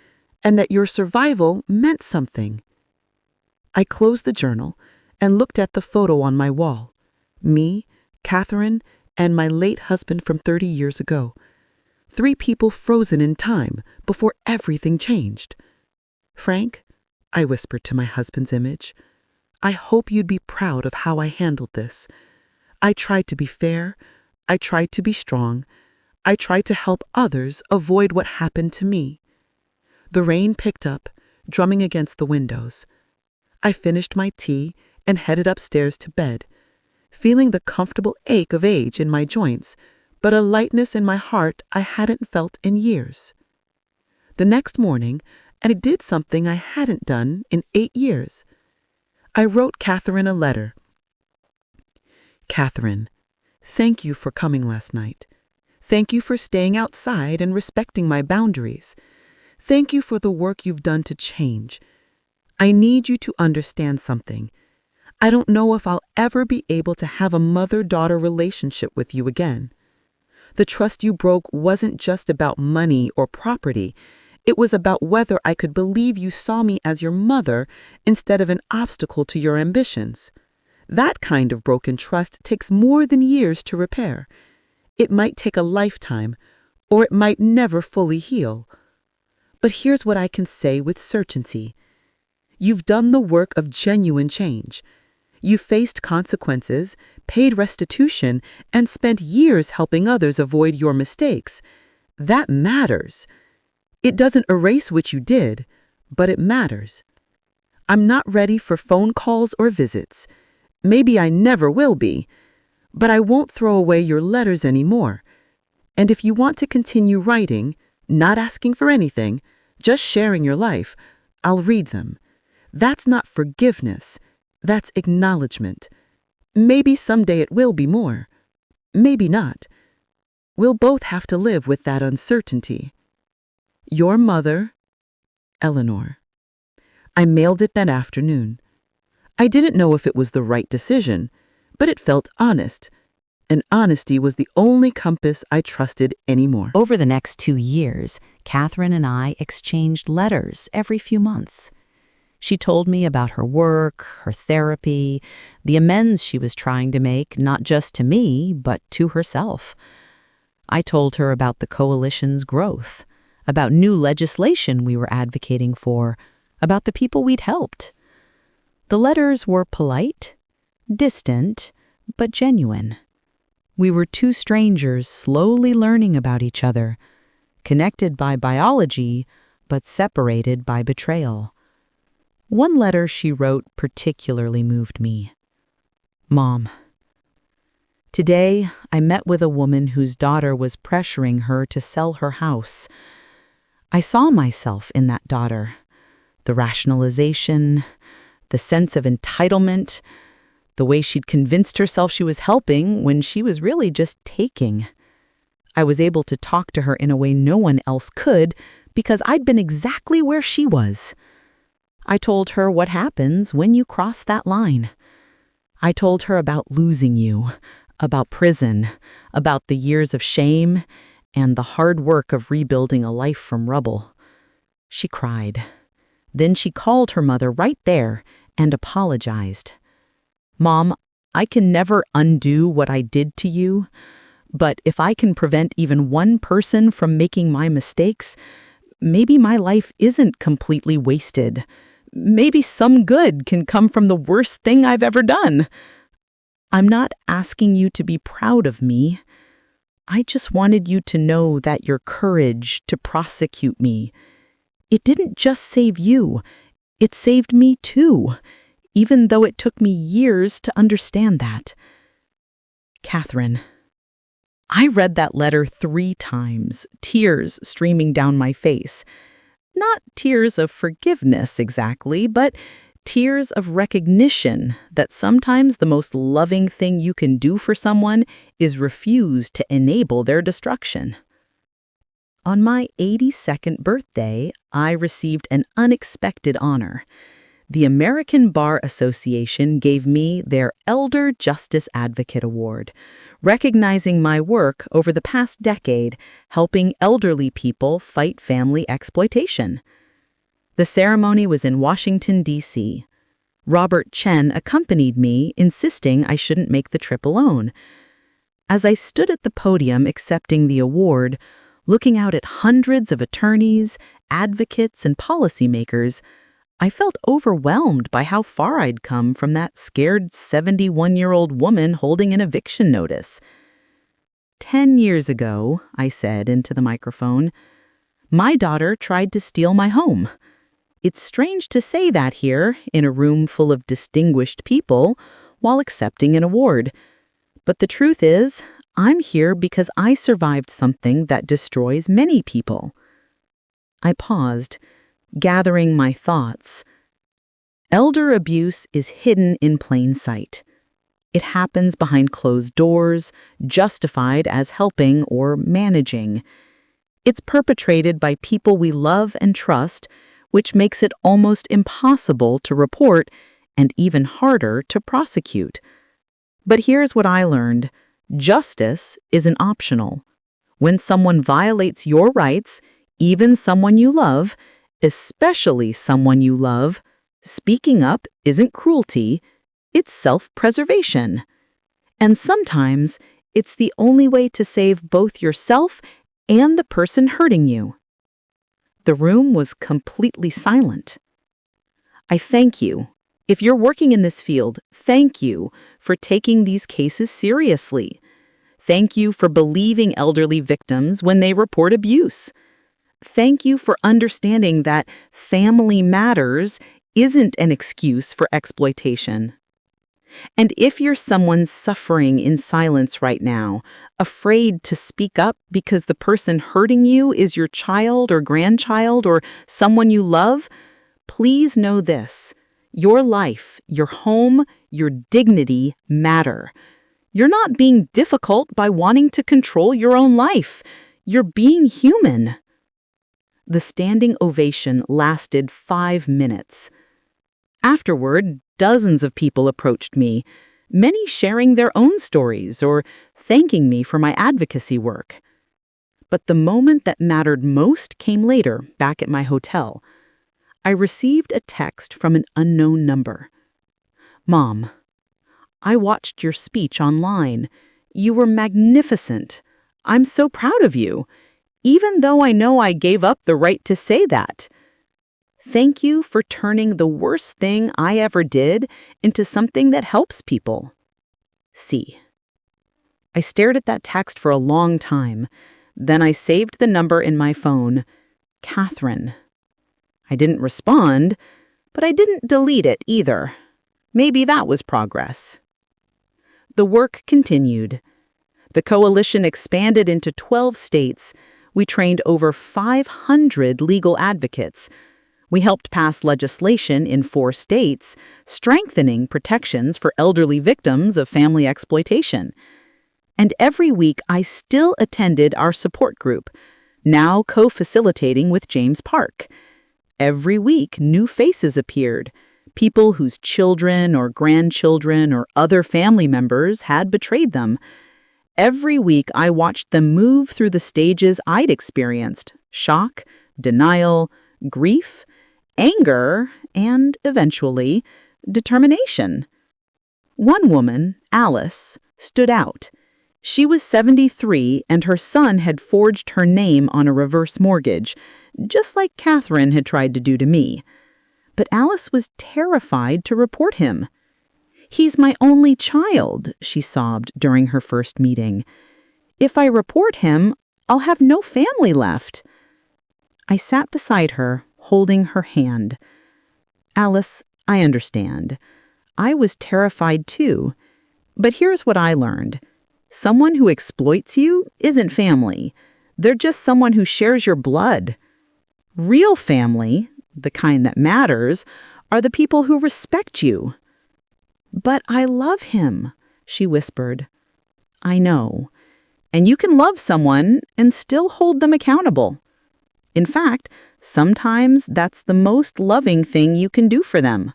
and that your survival meant something. I closed the journal and looked at the photo on my wall. Me, Catherine, and my late husband from 30 years ago. 3 people frozen in time before everything changed. Frank, I whispered to my husband's image, I hope you'd be proud of how I handled this. I tried to be fair. I tried to be strong. I tried to help others avoid what happened to me. The rain picked up, drumming against the windows. I finished my tea and headed upstairs to bed, feeling the comfortable ache of age in my joints, but a lightness in my heart I hadn't felt in years. The next morning, I did something I hadn't done in 8 years. I wrote Catherine a letter. Catherine, thank you for coming last night. Thank you for staying outside and respecting my boundaries. Thank you for the work you've done to change. I need you to understand something. I don't know if I'll ever be able to have a mother-daughter relationship with you again. The trust you broke wasn't just about money or property. It was about whether I could believe you saw me as your mother instead of an obstacle to your ambitions. That kind of broken trust takes more than years to repair. It might take a lifetime, or it might never fully heal. But here's what I can say with certainty. You've done the work of genuine change. You faced consequences, paid restitution, and spent years helping others avoid your mistakes. That matters. It doesn't erase what you did, but it matters. I'm not ready for phone calls or visits. Maybe I never will be, but I won't throw away your letters anymore. And if you want to continue writing, not asking for anything, just sharing your life, I'll read them. That's not forgiveness. That's acknowledgement. Maybe someday it will be more. Maybe not. We'll both have to live with that uncertainty. Your mother, Eleanor. I mailed it that afternoon. I didn't know if it was the right decision, but it felt honest. And honesty was the only compass I trusted anymore. Over the next 2 years, Catherine and I exchanged letters every few months. She told me about her work, her therapy, the amends she was trying to make, not just to me, but to herself. I told her about the coalition's growth, about new legislation we were advocating for, about the people we'd helped. The letters were polite, distant, but genuine. We were two strangers slowly learning about each other, connected by biology, but separated by betrayal. One letter she wrote particularly moved me. Mom, today I met with a woman whose daughter was pressuring her to sell her house. I saw myself in that daughter. The rationalization, the sense of entitlement, the way she'd convinced herself she was helping when she was really just taking. I was able to talk to her in a way no one else could because I'd been exactly where she was. I told her what happens when you cross that line. I told her about losing you, about prison, about the years of shame, and the hard work of rebuilding a life from rubble. She cried. Then she called her mother right there and apologized. Mom, I can never undo what I did to you, but if I can prevent even one person from making my mistakes, maybe my life isn't completely wasted. Maybe some good can come from the worst thing I've ever done. I'm not asking you to be proud of me. I just wanted you to know that your courage to prosecute me, it didn't just save you, it saved me too, even though it took me years to understand that. Catherine, I read that letter 3 times, tears streaming down my face. Not tears of forgiveness exactly, but tears of recognition that sometimes the most loving thing you can do for someone is refuse to enable their destruction. On my 82nd birthday, I received an unexpected honor. The American Bar Association gave me their Elder Justice Advocate Award, recognizing my work over the past decade helping elderly people fight family exploitation. The ceremony was in Washington, D.C. Robert Chen accompanied me, insisting I shouldn't make the trip alone. As I stood at the podium accepting the award, looking out at hundreds of attorneys, advocates, and policymakers, I felt overwhelmed by how far I'd come from that scared 71-year-old woman holding an eviction notice. 10 years ago, I said into the microphone, my daughter tried to steal my home. It's strange to say that here, in a room full of distinguished people, while accepting an award. But the truth is, I'm here because I survived something that destroys many people. I paused, gathering my thoughts. Elder abuse is hidden in plain sight. It happens behind closed doors, justified as helping or managing. It's perpetrated by people we love and trust, which makes it almost impossible to report and even harder to prosecute. But here's what I learned. Justice isn't optional. When someone violates your rights, even someone you love, especially someone you love, speaking up isn't cruelty, it's self-preservation. And sometimes it's the only way to save both yourself and the person hurting you. The room was completely silent. I thank you. If you're working in this field, thank you for taking these cases seriously. Thank you for believing elderly victims when they report abuse. Thank you for understanding that family matters isn't an excuse for exploitation. And if you're someone suffering in silence right now, afraid to speak up because the person hurting you is your child or grandchild or someone you love, please know this. Your life, your home, your dignity matter. You're not being difficult by wanting to control your own life. You're being human. The standing ovation lasted 5 minutes. Afterward, dozens of people approached me, many sharing their own stories or thanking me for my advocacy work. But the moment that mattered most came later, back at my hotel. I received a text from an unknown number. Mom, I watched your speech online. You were magnificent. I'm so proud of you, even though I know I gave up the right to say that. Thank you for turning the worst thing I ever did into something that helps people. C. I stared at that text for a long time. Then I saved the number in my phone. Catherine. I didn't respond, but I didn't delete it either. Maybe that was progress. The work continued. The coalition expanded into 12 states. We trained over 500 legal advocates. We helped pass legislation in 4 states, strengthening protections for elderly victims of family exploitation. And every week I still attended our support group, now co-facilitating with James Park. Every week, new faces appeared, people whose children or grandchildren or other family members had betrayed them. Every week, I watched them move through the stages I'd experienced: shock, denial, grief, anger, and eventually, determination. One woman, Alice, stood out. She was 73 and her son had forged her name on a reverse mortgage, just like Catherine had tried to do to me. But Alice was terrified to report him. "He's my only child," she sobbed during her first meeting. "If I report him, I'll have no family left." I sat beside her, holding her hand. "Alice, I understand. I was terrified too. But here's what I learned. Someone who exploits you isn't family. They're just someone who shares your blood. Real family, the kind that matters, are the people who respect you." "But I love him," she whispered. "I know. And you can love someone and still hold them accountable. In fact, sometimes that's the most loving thing you can do for them."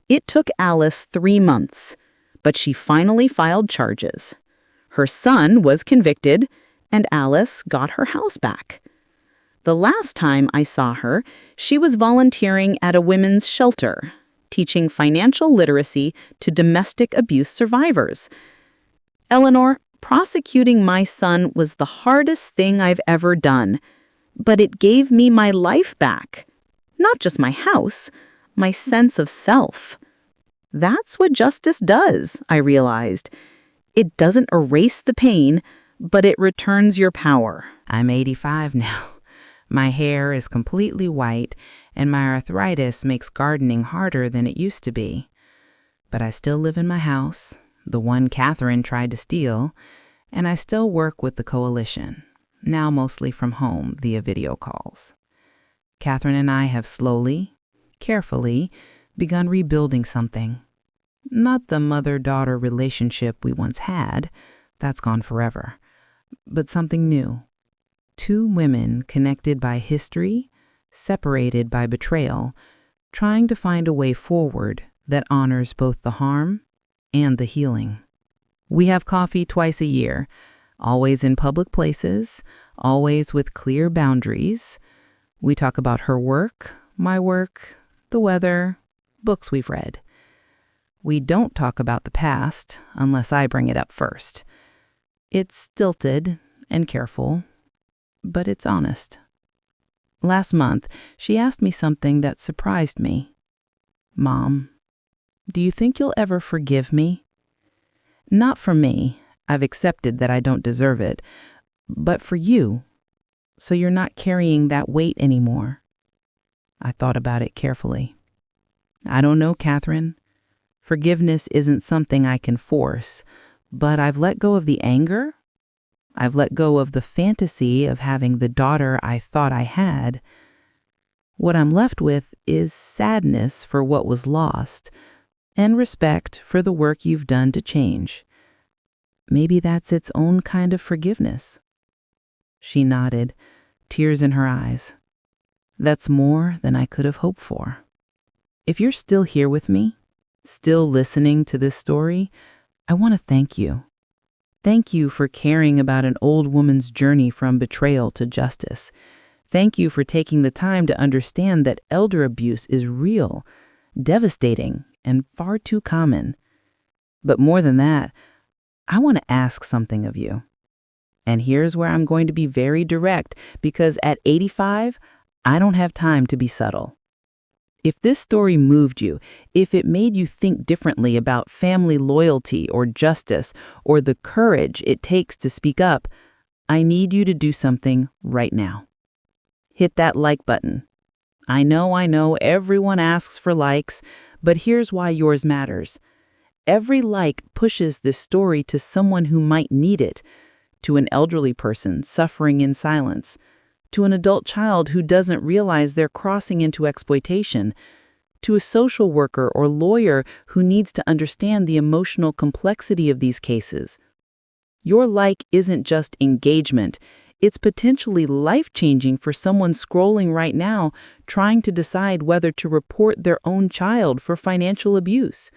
It took Alice 3 months, but she finally filed charges. Her son was convicted, and Alice got her house back. The last time I saw her, she was volunteering at a women's shelter, teaching financial literacy to domestic abuse survivors. "Eleanor, prosecuting my son was the hardest thing I've ever done, but it gave me my life back. Not just my house, my sense of self. That's what justice does," I realized. It doesn't erase the pain, but it returns your power. I'm 85 now. My hair is completely white, and my arthritis makes gardening harder than it used to be. But I still live in my house, the one Catherine tried to steal, and I still work with the coalition, now mostly from home via video calls. Catherine and I have slowly, carefully, begun rebuilding something. Not the mother-daughter relationship we once had, that's gone forever, but something new. 2 women connected by history, separated by betrayal, trying to find a way forward that honors both the harm and the healing. We have coffee twice a year, always in public places, always with clear boundaries. We talk about her work, my work, the weather, books we've read. We don't talk about the past unless I bring it up first. It's stilted and careful, but it's honest. Last month, she asked me something that surprised me. "Mom, do you think you'll ever forgive me?" Not for me, I've accepted that I don't deserve it, but for you, so you're not carrying that weight anymore. I thought about it carefully. I don't know, Catherine. Forgiveness isn't something I can force, but I've let go of the anger. I've let go of the fantasy of having the daughter I thought I had. What I'm left with is sadness for what was lost and respect for the work you've done to change. Maybe that's its own kind of forgiveness. She nodded, tears in her eyes. That's more than I could have hoped for. If you're still here with me, still listening to this story, I want to thank you. Thank you for caring about an old woman's journey from betrayal to justice. Thank you for taking the time to understand that elder abuse is real, devastating, and far too common. But more than that, I want to ask something of you. And here's where I'm going to be very direct, because at 85, I don't have time to be subtle. If this story moved you, if it made you think differently about family loyalty or justice or the courage it takes to speak up, I need you to do something right now. Hit that like button. I know, everyone asks for likes, but here's why yours matters. Every like pushes this story to someone who might need it, to an elderly person suffering in silence, to an adult child who doesn't realize they're crossing into exploitation, to a social worker or lawyer who needs to understand the emotional complexity of these cases. Your like isn't just engagement, it's potentially life-changing for someone scrolling right now trying to decide whether to report their own child for financial abuse.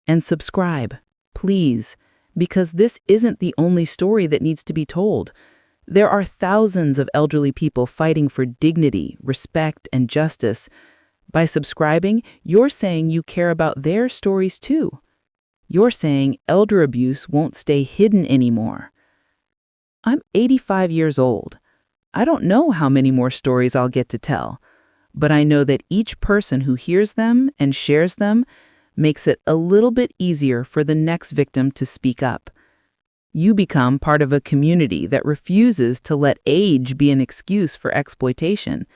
And subscribe, please, because this isn't the only story that needs to be told. There are thousands of elderly people fighting for dignity, respect, and justice. By subscribing, you're saying you care about their stories too. You're saying elder abuse won't stay hidden anymore. I'm 85 years old. I don't know how many more stories I'll get to tell, but I know that each person who hears them and shares them makes it a little bit easier for the next victim to speak up. You become part of a community that refuses to let age be an excuse for exploitation.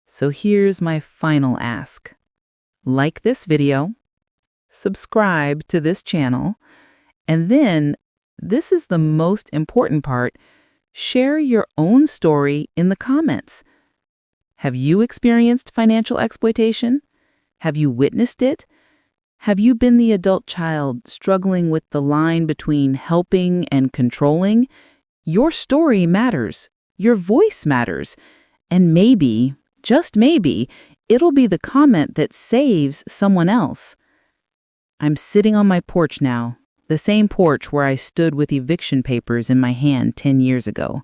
So here's my final ask. Like this video, subscribe to this channel, and then, this is the most important part, share your own story in the comments. Have you experienced financial exploitation? Have you witnessed it? Have you been the adult child struggling with the line between helping and controlling? Your story matters. Your voice matters. And maybe, just maybe, it'll be the comment that saves someone else. I'm sitting on my porch now, the same porch where I stood with eviction papers in my hand 10 years ago.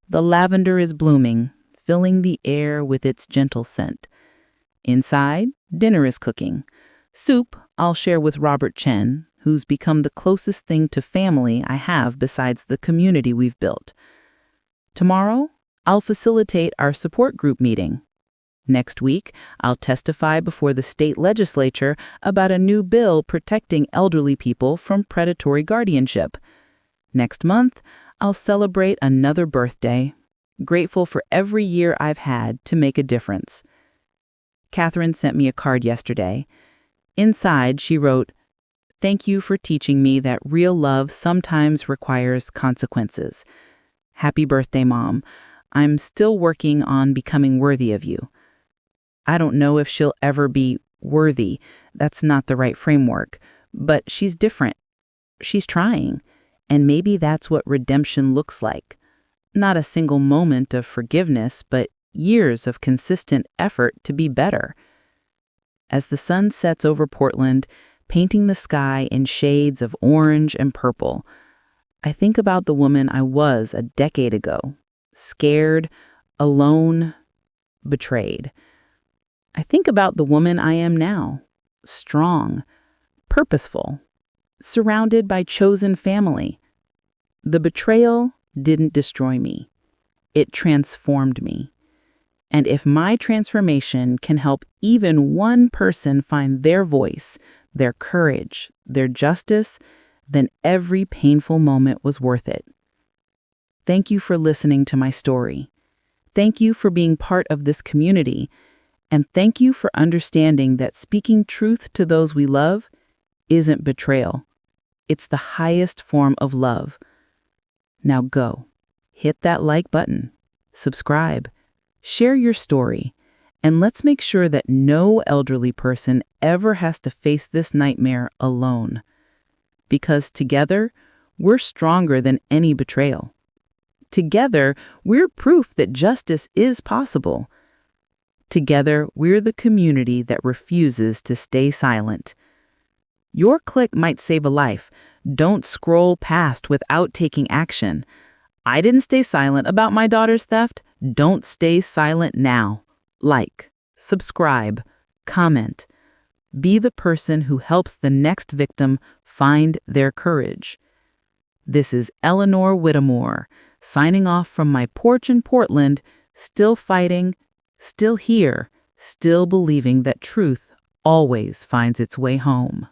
The lavender is blooming, filling the air with its gentle scent. Inside, dinner is cooking. Soup I'll share with Robert Chen, who's become the closest thing to family I have besides the community we've built. Tomorrow, I'll facilitate our support group meeting. Next week, I'll testify before the state legislature about a new bill protecting elderly people from predatory guardianship. Next month, I'll celebrate another birthday, grateful for every year I've had to make a difference. Catherine sent me a card yesterday. Inside, she wrote, "Thank you for teaching me that real love sometimes requires consequences. Happy birthday, Mom. I'm still working on becoming worthy of you." I don't know if she'll ever be worthy. That's not the right framework. But she's different. She's trying. And maybe that's what redemption looks like. Not a single moment of forgiveness, but years of consistent effort to be better. As the sun sets over Portland, painting the sky in shades of orange and purple, I think about the woman I was a decade ago, scared, alone, betrayed. I think about the woman I am now, strong, purposeful, surrounded by chosen family. The betrayal didn't destroy me. It transformed me. And if my transformation can help even one person find their voice, their courage, their justice, then every painful moment was worth it. Thank you for listening to my story. Thank you for being part of this community. And thank you for understanding that speaking truth to those we love isn't betrayal. It's the highest form of love. Now go, hit that like button, subscribe, share your story, and let's make sure that no elderly person ever has to face this nightmare alone. Because together, we're stronger than any betrayal. Together, we're proof that justice is possible. Together, we're the community that refuses to stay silent. Your click might save a life. Don't scroll past without taking action. I didn't stay silent about my daughter's theft. Don't stay silent now. Like, subscribe, comment. Be the person who helps the next victim find their courage. This is Eleanor Whittemore, signing off from my porch in Portland, still fighting, still here, still believing that truth always finds its way home.